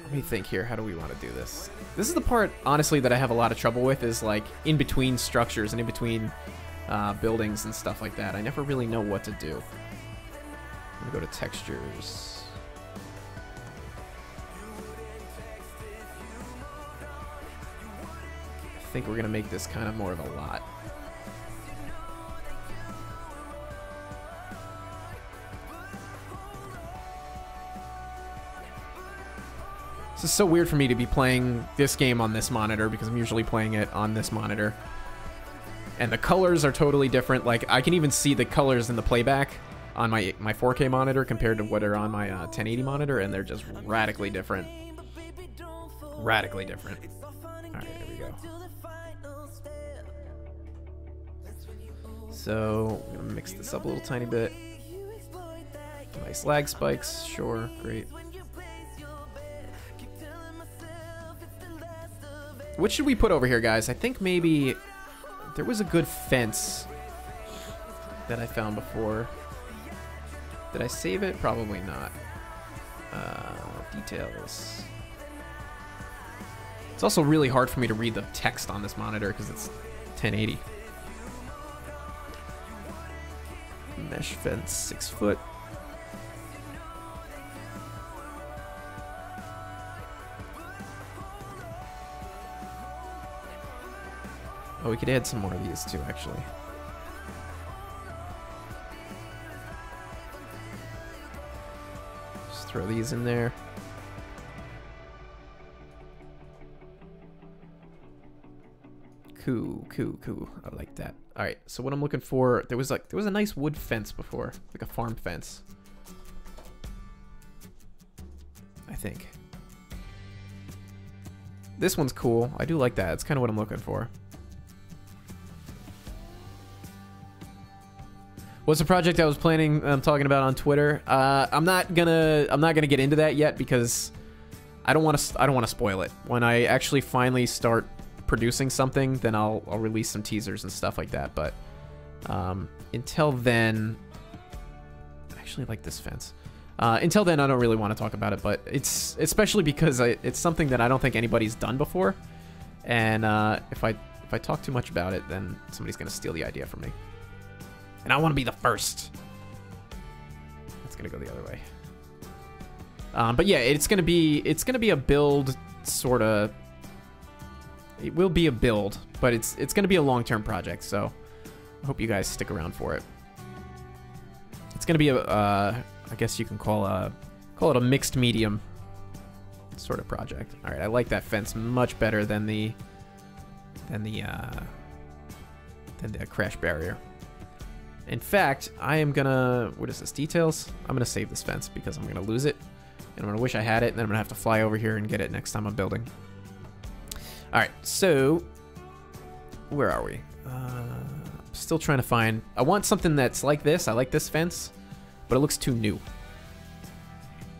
let me think here. How do we want to do this? This is the part, honestly, that I have a lot of trouble with, is like in between structures and in between buildings and stuff like that. I never really know what to do. I'm gonna go to textures. I think we're gonna make this kind of more of a lot. This is so weird for me to be playing this game on this monitor because I'm usually playing it on this monitor. And the colors are totally different. Like, I can even see the colors in the playback on my 4K monitor compared to what are on my 1080 monitor, and they're just radically different. Radically different. Alright, there we go. So, I'm gonna mix this up a little tiny bit. Nice lag spikes, sure, great. What should we put over here, guys? I think maybe there was a good fence that I found before. Did I save it? Probably not. Details. It's also really hard for me to read the text on this monitor because it's 1080. Mesh fence, 6 foot. Oh, we could add some more of these too, actually. Just throw these in there. Cool. I like that. All right, so what I'm looking for, there was a nice wood fence before, like a farm fence. I think. This one's cool. I do like that. It's kind of what I'm looking for. What's the project I was talking about on Twitter? I'm not gonna get into that yet because I don't want to spoil it. When I actually finally start producing something, then I'll release some teasers and stuff like that. But until then, I actually like this fence. Until then, I don't really want to talk about it, but it's especially because it's something that I don't think anybody's done before. And if I talk too much about it, then somebody's going to steal the idea from me. And I want to be the first. That's going to go the other way. But yeah, it's going to be a build sort of. It will be a build, but it's going to be a long-term project, so I hope you guys stick around for it. It's going to be a I guess you can call it a mixed medium sort of project. All right, I like that fence much better than the crash barrier. In fact, I am gonna, what is this, details? I'm gonna save this fence because I'm gonna lose it, and I'm gonna wish I had it, and then I'm gonna have to fly over here and get it next time I'm building. All right, so where are we? Still trying to find. I want something that's like this. I like this fence, but it looks too new.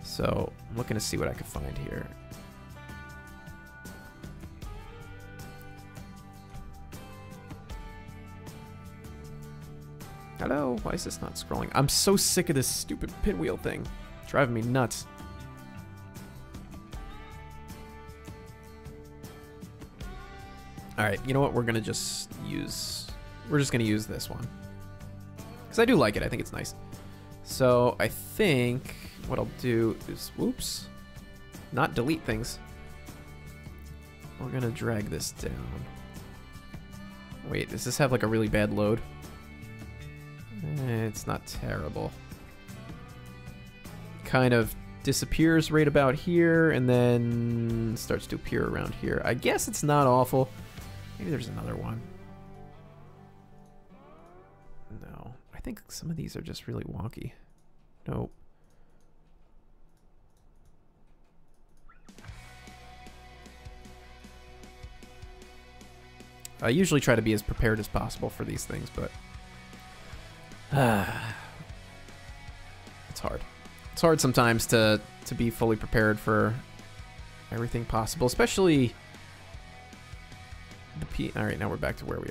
So I'm looking to see what I can find here. Hello, why is this not scrolling? I'm so sick of this stupid pinwheel thing. It's driving me nuts. All right, you know what? We're just gonna use this one. Because I do like it, I think it's nice. So I think what I'll do is, whoops, not delete things. We're gonna drag this down. Wait, does this have like a really bad load? It's not terrible. Kind of disappears right about here and then starts to appear around here. I guess it's not awful. Maybe there's another one. No, I think some of these are just really wonky. Nope. I usually try to be as prepared as possible for these things, but it's hard. It's hard sometimes to be fully prepared for everything possible, especially the P. All right, now we're back to where we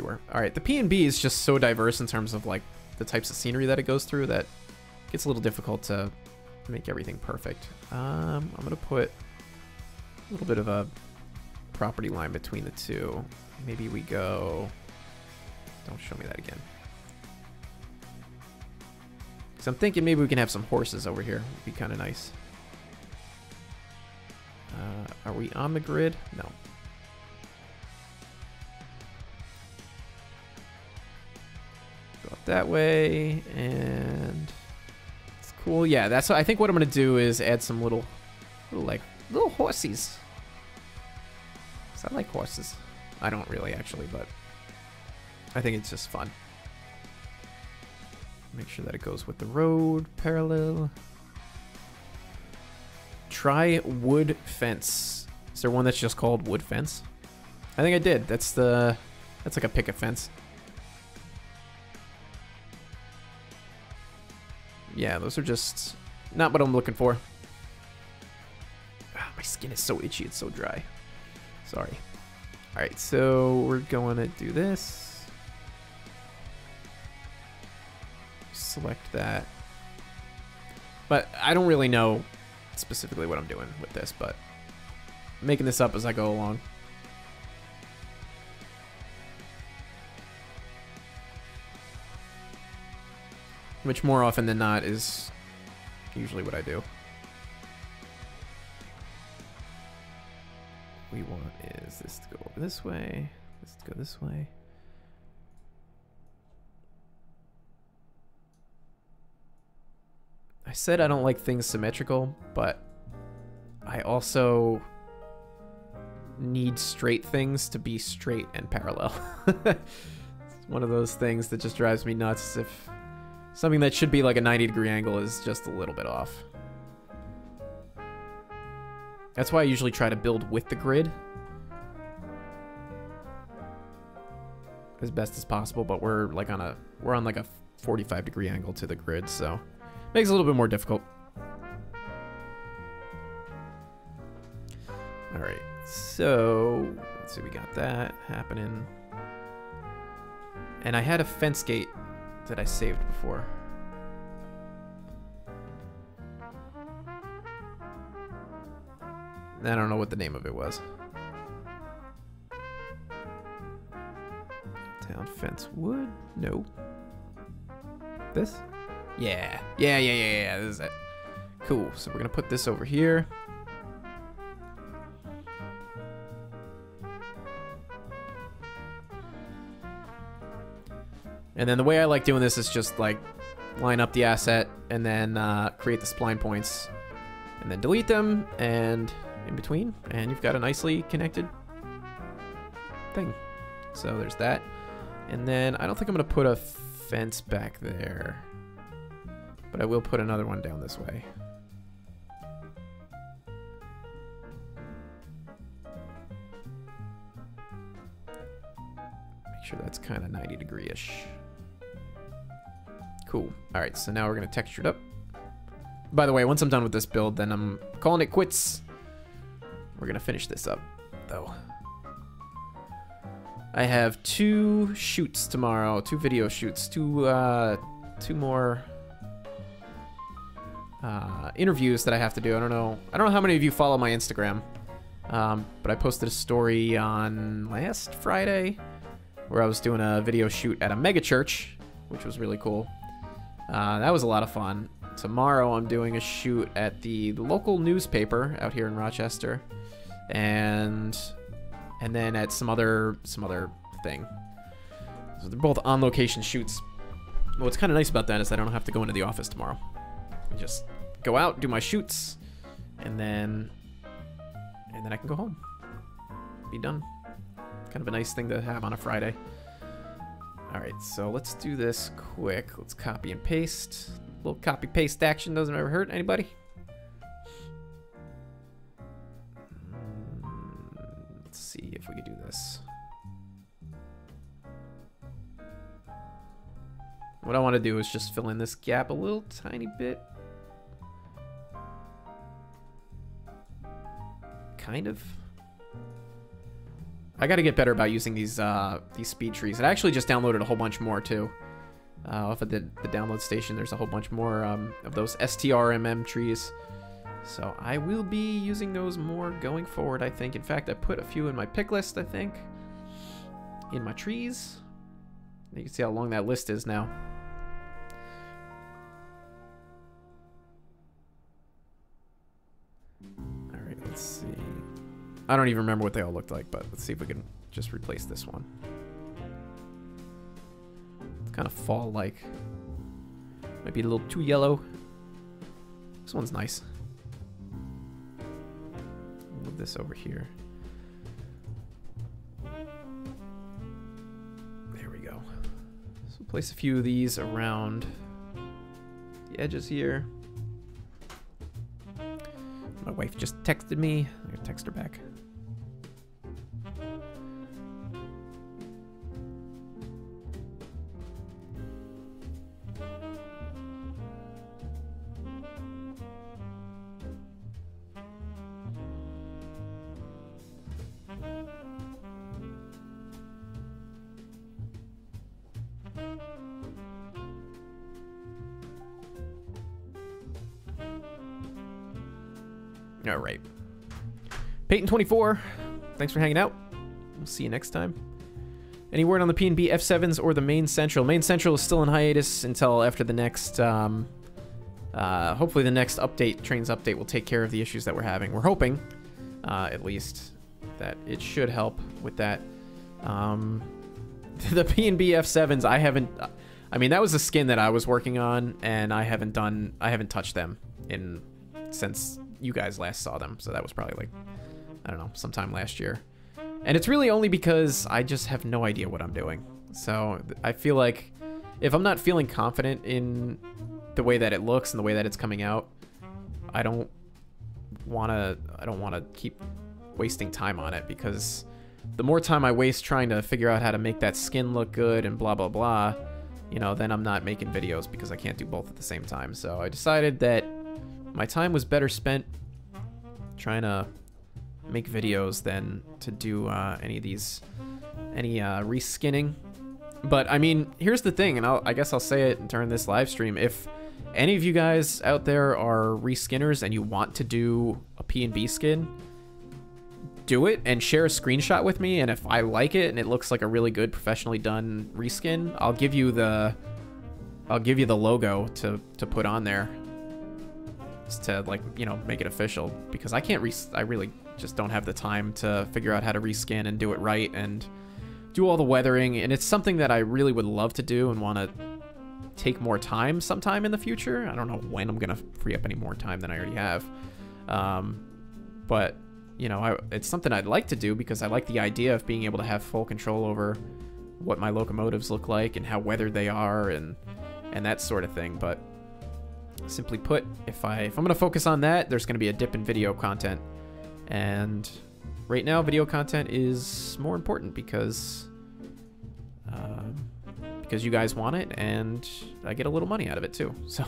were. All right, the P&B is just so diverse in terms of like the types of scenery that it goes through that it gets a little difficult to make everything perfect. I'm gonna put a little bit of a property line between the two. Maybe we go. Don't show me that again. So I'm thinking maybe we can have some horses over here. Would be kind of nice. Are we on the grid? No. Go up that way, and it's cool. Yeah, that's. I think what I'm gonna do is add some little horsies. 'Cause I like horses. I don't really actually, but I think it's just fun. Make sure that it goes with the road parallel. Try wood fence. Is there one that's just called wood fence? I think I did. That's like a picket fence. Yeah, those are just not what I'm looking for. My skin is so itchy, it's so dry. Sorry. All right, so we're going to do this. Select that. But I don't really know specifically what I'm doing with this, but I'm making this up as I go along. Which more often than not is usually what I do. We want is this to go over this way, this to go this way. I said I don't like things symmetrical, but I also need straight things to be straight and parallel. It's one of those things that just drives me nuts if something that should be like a 90-degree angle is just a little bit off. That's why I usually try to build with the grid as best as possible, but we're on like a 45-degree angle to the grid, so makes it a little bit more difficult. All right, so let's see, we got that happening. And I had a fence gate that I saved before. I don't know what the name of it was. Town fence wood? No. This? Yeah. Yeah. This is it. Cool. So we're gonna put this over here. And then the way I like doing this is just like line up the asset and then create the spline points and then delete them and in between, and you've got a nicely connected thing. So there's that. And then I don't think I'm gonna put a fence back there, but I will put another one down this way. Make sure that's kind of 90 degree-ish. Cool. All right, so now we're gonna texture it up. By the way, once I'm done with this build, then I'm calling it quits. We're gonna finish this up, though. I have 2 shoots tomorrow, 2 video shoots, 2 more interviews that I have to do. I don't know how many of you follow my Instagram, but I posted a story on last Friday where I was doing a video shoot at a mega church, which was really cool. That was a lot of fun. Tomorrow I'm doing a shoot at the local newspaper out here in Rochester, and then at some other thing. So they're both on location shoots. What's kind of nice about that is I don't have to go into the office tomorrow. I just go out, do my shoots, and then I can go home. Be done. Kind of a nice thing to have on a Friday. All right, so let's do this quick. Let's copy and paste. A little copy paste action doesn't ever hurt anybody. Let's see if we can do this. What I want to do is just fill in this gap a little tiny bit. Kind of. I got to get better about using these speed trees. And I actually just downloaded a whole bunch more too. Off of the download station, there's a whole bunch more of those STRMM trees. So I will be using those more going forward, I think. In fact, I put a few in my pick list, I think. In my trees. You can see how long that list is now. Alright, let's see. I don't even remember what they all looked like, but let's see if we can just replace this one. It's kind of fall-like. Might be a little too yellow. This one's nice. Move this over here. There we go. So place a few of these around the edges here. My wife just texted me. I'm gonna text her back. All right. Peyton24, thanks for hanging out. We'll see you next time. Any word on the P&B F7s or the Main Central? Main Central is still in hiatus until after the next, hopefully the next update, Trainz update, will take care of the issues that we're having. We're hoping, at least, that it should help with that. The P&B F7s, I mean, that was a skin that I was working on, and I haven't touched them since you guys last saw them, so that was probably like, I don't know, sometime last year. And it's really only because I just have no idea what I'm doing. So I feel like if I'm not feeling confident in the way that it looks and the way that it's coming out, I don't want to keep wasting time on it, because the more time I waste trying to figure out how to make that skin look good and blah blah blah, you know, then I'm not making videos because I can't do both at the same time. So I decided that my time was better spent trying to make videos than to do any reskinning. But I mean, here's the thing, and I guess I'll say it during this live stream. If any of you guys out there are reskinners and you want to do a P&B skin, do it and share a screenshot with me, and if I like it and it looks like a really good professionally done reskin, I'll give you the logo to put on there, just to, like, you know, make it official, because I really just don't have the time to figure out how to reskin and do it right and do all the weathering, and it's something that I really would love to do and want to take more time sometime in the future. I don't know when I'm gonna free up any more time than I already have, but you know, it's something I'd like to do because I like the idea of being able to have full control over what my locomotives look like and how weathered they are and that sort of thing. But simply put, if I'm gonna focus on that, there's gonna be a dip in video content, and right now video content is more important because you guys want it, and I get a little money out of it too. So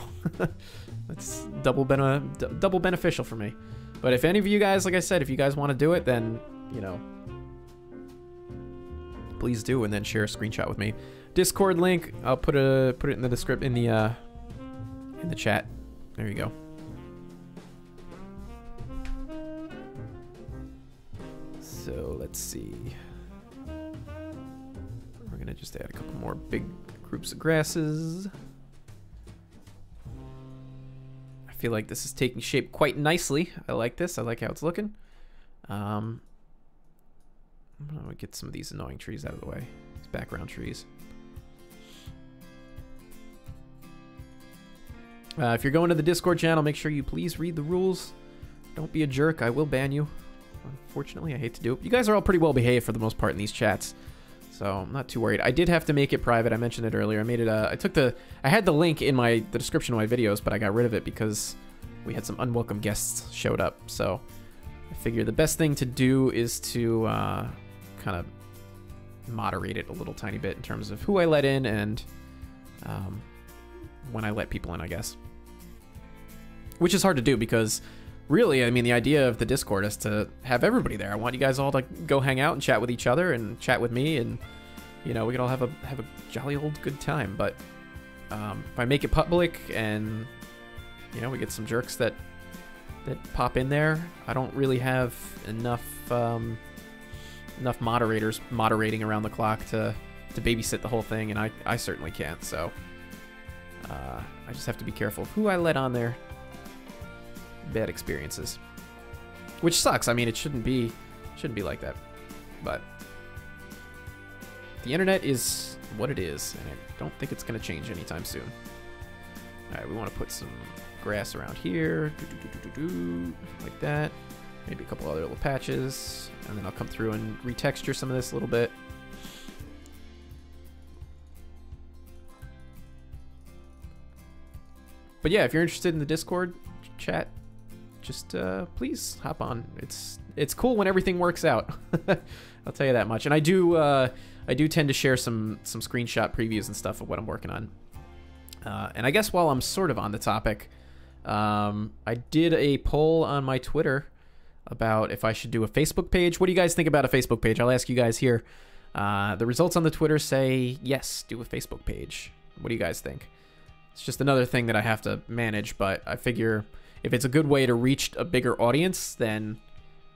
it's double beneficial for me. But if any of you guys, like I said, if you guys want to do it, then, you know, please do, and then share a screenshot with me. Discord link, I'll put it in the in the chat. There you go. So let's see. We're gonna just add a couple more big groups of grasses. I feel like this is taking shape quite nicely. I like this. I like how it's looking. I'm gonna get some of these annoying trees out of the way. These background trees. If you're going to the Discord channel, make sure you please read the rules. Don't be a jerk. I will ban you. Unfortunately, I hate to do it. You guys are all pretty well behaved for the most part in these chats, so I'm not too worried. I did have to make it private. I mentioned it earlier. I made it. I had the link in the description of my videos, but I got rid of it because we had some unwelcome guests showed up. So I figured the best thing to do is to kind of moderate it a little tiny bit in terms of who I let in and when I let people in, I guess. Which is hard to do because really, I mean, the idea of the Discord is to have everybody there. I want you guys all to go hang out and chat with each other and chat with me, and you know, we can all have a jolly old good time. But if I make it public and you know, we get some jerks that pop in there, I don't really have enough moderators moderating around the clock to babysit the whole thing, and I certainly can't. So I just have to be careful of who I let on there. Bad experiences, which sucks. I mean, it shouldn't be like that, but the internet is what it is, and I don't think it's going to change anytime soon. All right, we want to put some grass around here, like that. Maybe a couple other little patches, and then I'll come through and retexture some of this a little bit. But yeah, if you're interested in the Discord chat, just please hop on. It's cool when everything works out. I'll tell you that much. And I do tend to share some screenshot previews and stuff of what I'm working on. And I guess while I'm sort of on the topic, I did a poll on my Twitter about if I should do a Facebook page. What do you guys think about a Facebook page? I'll ask you guys here. The results on the Twitter say yes, do a Facebook page. What do you guys think? It's just another thing that I have to manage, but I figure if it's a good way to reach a bigger audience, then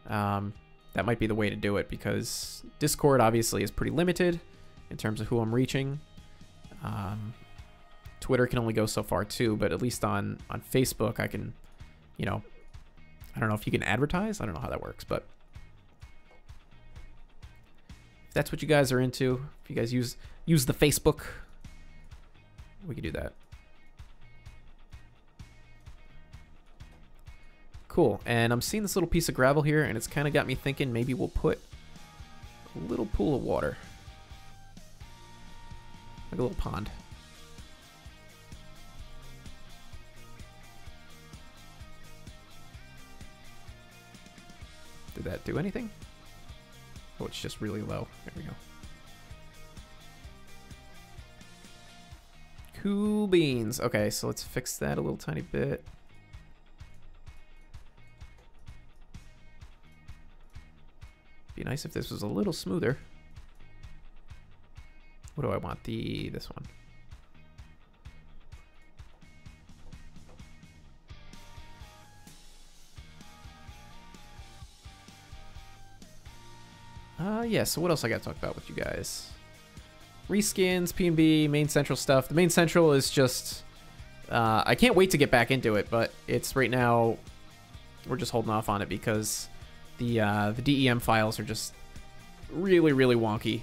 that might be the way to do it, because Discord obviously is pretty limited in terms of who I'm reaching. Twitter can only go so far too, but at least on Facebook I can, you know, I don't know if you can advertise. I don't know how that works, but if that's what you guys are into, if you guys use the Facebook, we can do that. Cool, and I'm seeing this little piece of gravel here, and it's kind of got me thinking maybe we'll put a little pool of water. Like a little pond. Did that do anything? Oh, it's just really low. There we go. Cool beans. Okay, so let's fix that a little tiny bit. Be nice if this was a little smoother. What do I want? This one. Yeah, so what else I got to talk about with you guys? Reskins, P&B, Main Central stuff. The Main Central is just... I can't wait to get back into it, but it's right now... We're just holding off on it because the DEM files are just really, really wonky.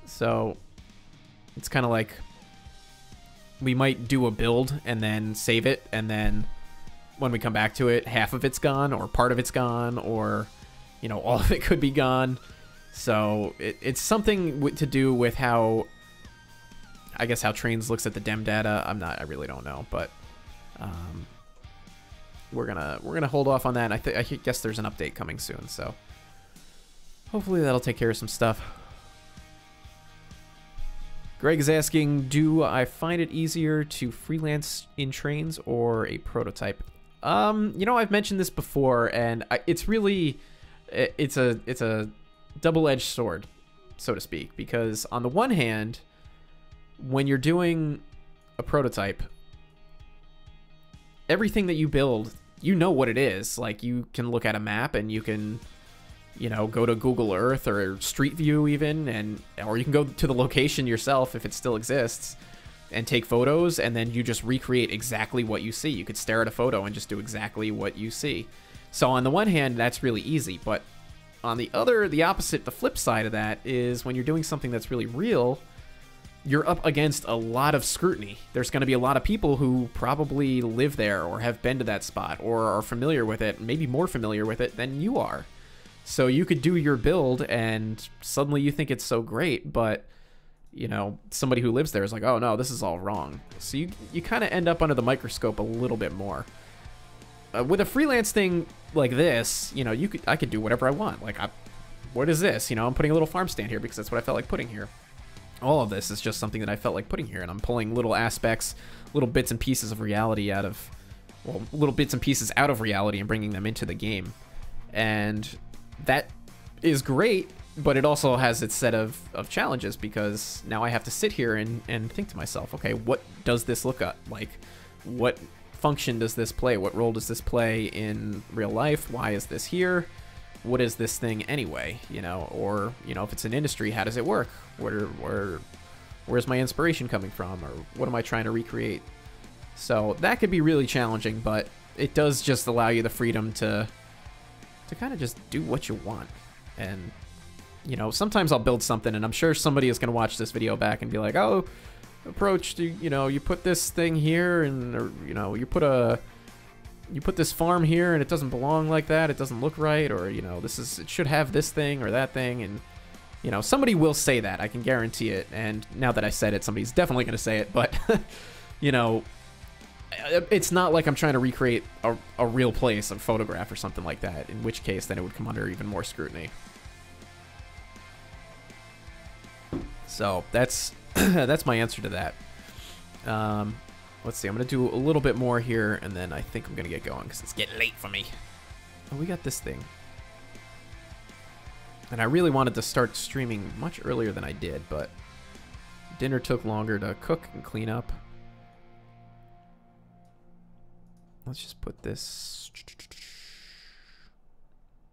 So it's kind of like we might do a build and then save it, and then when we come back to it, half of it's gone or part of it's gone, or, you know, all of it could be gone. So it's something to do with how, I guess, how Trainz looks at the dem data. I really don't know, but we're gonna hold off on that. I guess there's an update coming soon, so hopefully that'll take care of some stuff. Greg is asking, do I find it easier to freelance in Trainz or a prototype? You know, I've mentioned this before, and it's really, it's a double-edged sword, so to speak, because on the one hand, when you're doing a prototype, everything that you build, you know what it is. Like, you can look at a map and you can, you know, go to Google Earth or Street View even, or you can go to the location yourself if it still exists and take photos, and then you just recreate exactly what you see. You could stare at a photo and just do exactly what you see. So on the one hand, that's really easy, but on the other, the opposite, the flip side of that is when you're doing something that's really real, you're up against a lot of scrutiny. There's going to be a lot of people who probably live there or have been to that spot or are familiar with it, maybe more familiar with it than you are. So you could do your build and suddenly you think it's so great, but, you know, somebody who lives there is like, oh no, this is all wrong. So you kind of end up under the microscope a little bit more. With a freelance thing like this, you know, I could do whatever I want. Like, what is this? You know, I'm putting a little farm stand here because that's what I felt like putting here. All of this is just something that I felt like putting here, and I'm pulling little aspects, little bits and pieces of reality out of, well, little bits and pieces out of reality and bringing them into the game. And that is great, but it also has its set of challenges, because now I have to sit here and think to myself, okay, what does this look like? What function does this play? What role does this play in real life? Why is this here? What is this thing anyway? You know, or, you know, if it's an industry, how does it work? Where's my inspiration coming from? Or what am I trying to recreate? So that could be really challenging, but it does just allow you the freedom to kind of just do what you want. And, you know, sometimes I'll build something and I'm sure somebody is going to watch this video back and be like, oh, Approach, you know, you put this thing here, and, or, you know, you put this farm here and it doesn't belong like that, it doesn't look right, or, you know, it should have this thing or that thing. And, you know, somebody will say that, I can guarantee it. And now that I said it, somebody's definitely going to say it. But you know, it's not like I'm trying to recreate a real place, a photograph or something like that, in which case then it would come under even more scrutiny. So that's that's my answer to that. Let's see, I'm going to do a little bit more here, and then I think I'm going to get going, because it's getting late for me. Oh, we got this thing. And I really wanted to start streaming much earlier than I did, but dinner took longer to cook and clean up. Let's just put this...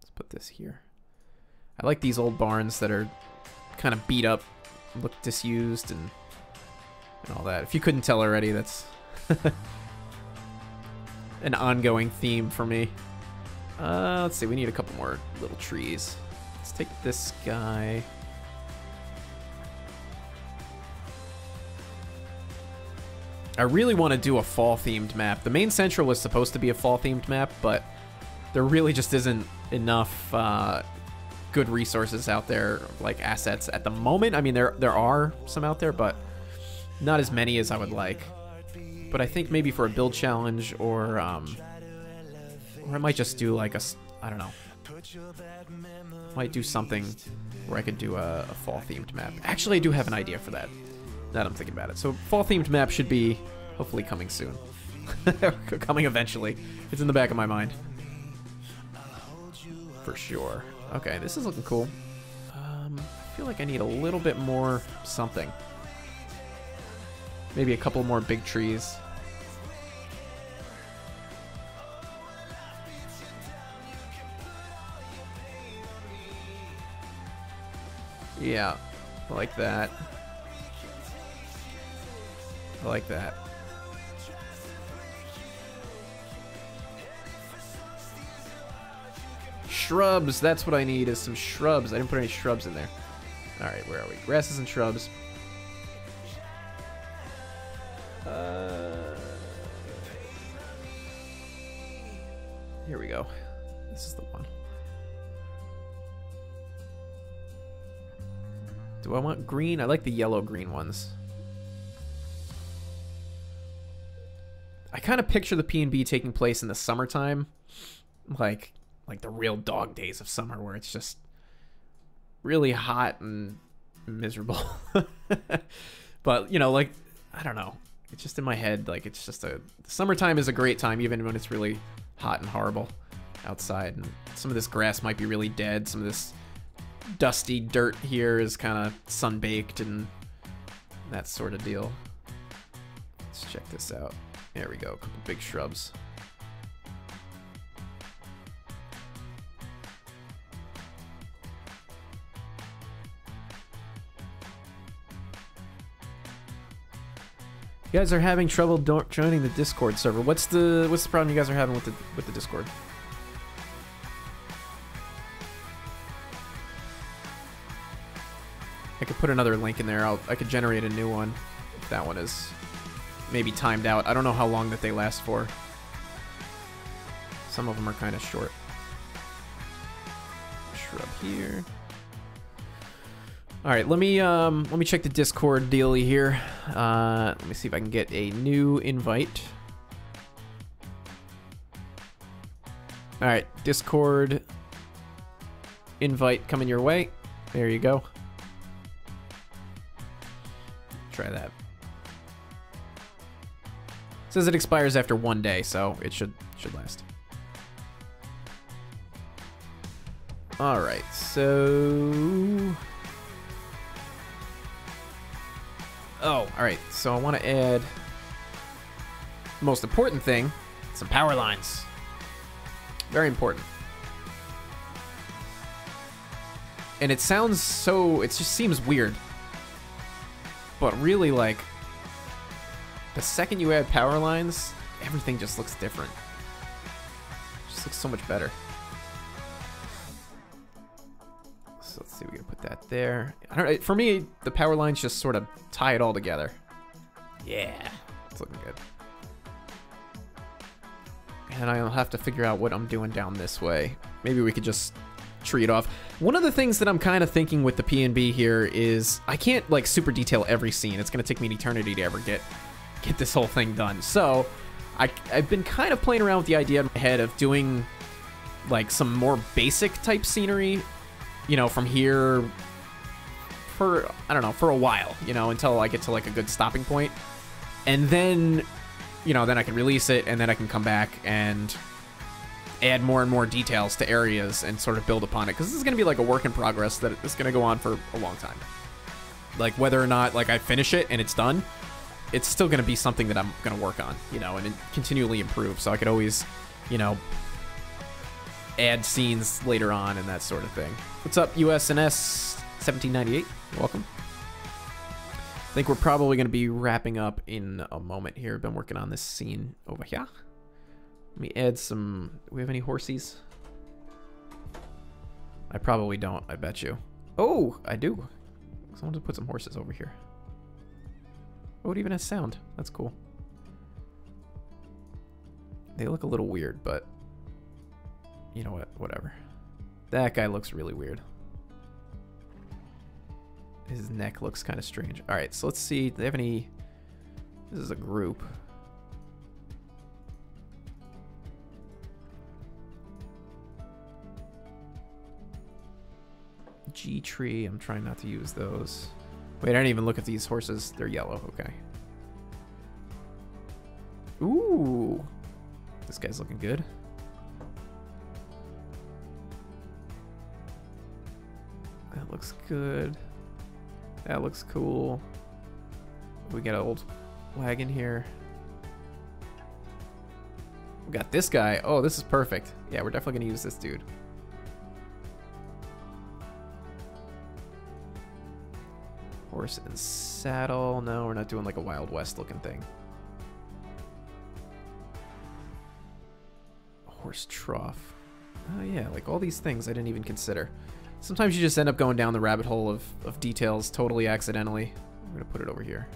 Let's put this here. I like these old barns that are kind of beat up, look disused, and all that. If you couldn't tell already, that's an ongoing theme for me. Let's see, we need a couple more little trees. Let's take this guy. I really want to do a fall-themed map. The Main Central was supposed to be a fall-themed map, but there really just isn't enough good resources out there, like assets at the moment. I mean, there are some out there, but not as many as I would like. But I think maybe for a build challenge, or I might just do like I don't know. Might do something where I could do a fall-themed map. Actually, I do have an idea for that. Now that I'm thinking about it. So fall-themed map should be hopefully coming soon. Coming eventually. It's in the back of my mind. For sure. Okay, this is looking cool. I feel like I need a little bit more something. Maybe a couple more big trees. Yeah, like that. Like that. Shrubs, that's what I need, is some shrubs. I didn't put any shrubs in there. Alright, where are we? Grasses and shrubs. Here we go. This is the one. Do I want green? I like the yellow-green ones. I kind of picture the P&B taking place in the summertime. Like the real dog days of summer where it's just really hot and miserable. But, you know, like, I don't know. It's just in my head. Like, it's just summertime is a great time, even when it's really hot and horrible outside. And some of this grass might be really dead. Some of this dusty dirt here is kind of sun-baked and that sort of deal. Let's check this out. There we go. A couple big shrubs. You guys are having trouble joining the Discord server. What's the problem you guys are having with the Discord? I could put another link in there. I could generate a new one if that one is maybe timed out. I don't know how long that they last for. Some of them are kind of short. Shrub here. All right, let me check the Discord dealy here. Let me see if I can get a new invite. All right, Discord invite coming your way. There you go. Try that. It says it expires after 1 day, so it should last. All right, so. Oh, all right. So I want to add the most important thing, some power lines. Very important. And it sounds so, it just seems weird. But really, like, the second you add power lines, everything just looks different. It just looks so much better. So let's see, we can put that there. I don't know, for me, the power lines just sort of tie it all together. Yeah, it's looking good. And I'll have to figure out what I'm doing down this way. Maybe we could just tree it off. One of the things that I'm kind of thinking with the P&B here is I can't like super detail every scene. It's going to take me an eternity to ever get this whole thing done. So I've been kind of playing around with the idea in my head of doing like some more basic type scenery, you know, from here for, I don't know, for a while, you know, until I get to like a good stopping point. And then, you know, then I can release it and then I can come back and add more and more details to areas and sort of build upon it. Because this is going to be like a work in progress that is going to go on for a long time. Like whether or not like I finish it and it's done, it's still going to be something that I'm going to work on, you know, and continually improve. So I could always, you know, add scenes later on and that sort of thing. What's up, USNS 1798? Welcome. I think we're probably going to be wrapping up in a moment here. Been working on this scene over here. Let me add some. Do we have any horsies? I probably don't, I bet you. Oh, I do. Someone just put some horses over here. Oh, it even has sound. That's cool. They look a little weird, but you know what? Whatever. That guy looks really weird. His neck looks kind of strange. All right, so let's see. Do they have any? This is a group. G tree. I'm trying not to use those. Wait, I didn't even look at these horses. They're yellow. Okay. Ooh. This guy's looking good. That looks good. That looks cool. We got an old wagon here. We got this guy. Oh, this is perfect. Yeah, we're definitely going to use this dude. Horse and saddle. No, we're not doing like a Wild West looking thing. Horse trough. Oh yeah, like all these things I didn't even consider. Sometimes you just end up going down the rabbit hole of details totally accidentally. I'm gonna put it over here.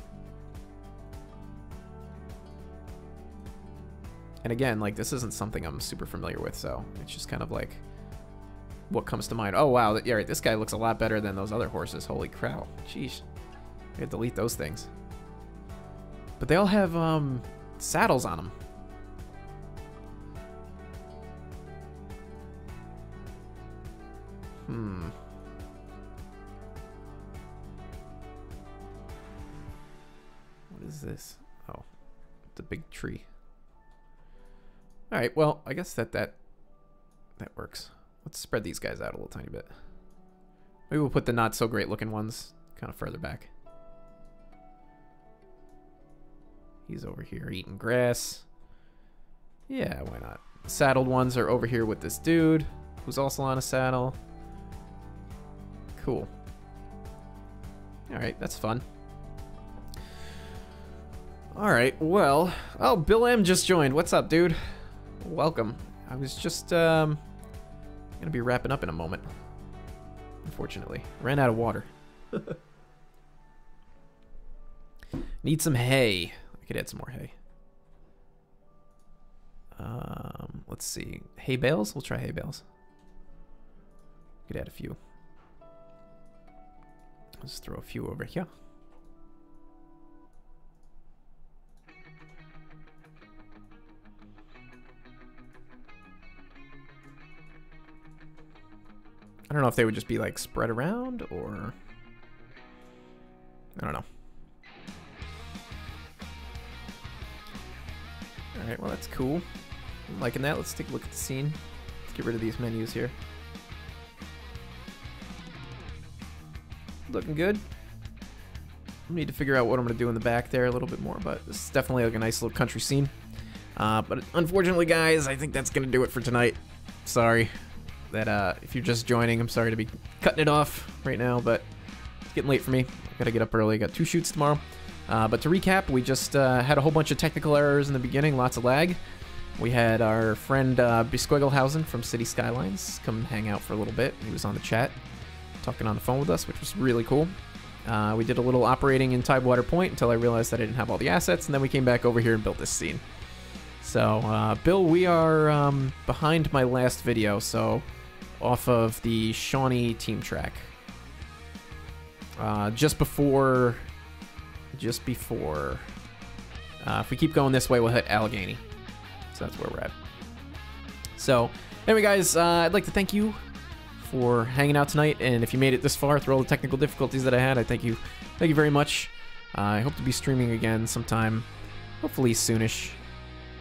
And again, like this isn't something I'm super familiar with, so it's just kind of like what comes to mind. Oh wow, yeah, right, this guy looks a lot better than those other horses. Holy cow. Sheesh. I gotta delete those things. But they all have saddles on them. What is this? Oh, it's a big tree. All right, well, I guess that works. Let's spread these guys out a little tiny bit. Maybe we'll put the not so great looking ones kind of further back. He's over here eating grass. Yeah, why not? The saddled ones are over here with this dude who's also on a saddle. Cool. All right, that's fun. All right, well, oh, Bill M just joined. What's up, dude? Welcome. I was just gonna be wrapping up in a moment. Unfortunately, ran out of water. Need some hay. I could add some more hay. Let's see. Hay bales? We'll try hay bales. Could add a few. Let's throw a few over here. I don't know if they would just be like spread around or I don't know. All right, well that's cool. I'm liking that. Let's take a look at the scene. Let's get rid of these menus here. Looking good. I need to figure out what I'm gonna do in the back there a little bit more, but this is definitely like a nice little country scene. But unfortunately, guys, I think that's gonna do it for tonight. Sorry that if you're just joining, I'm sorry to be cutting it off right now, but it's getting late for me. I gotta get up early. Got 2 shoots tomorrow. But to recap, we just had a whole bunch of technical errors in the beginning, lots of lag. We had our friend bsquiklehausen from City Skylines come hang out for a little bit. He was on the chat, talking on the phone with us, which was really cool. We did a little operating in Tidewater Point until I realized that I didn't have all the assets, and then we came back over here and built this scene. So, Bill, we are behind my last video, so off of the Shawnee team track. Just before, if we keep going this way, we'll hit Allegheny. So that's where we're at. So, anyway, guys, I'd like to thank you for hanging out tonight, and if you made it this far through all the technical difficulties that I had, I thank you very much. I hope to be streaming again sometime, hopefully soonish.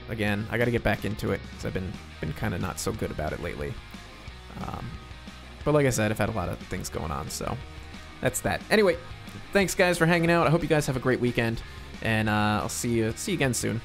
Again, I got to get back into it because I've been kind of not so good about it lately. But like I said, I've had a lot of things going on, so that's that. Anyway, thanks guys for hanging out. I hope you guys have a great weekend, and I'll see you again soon.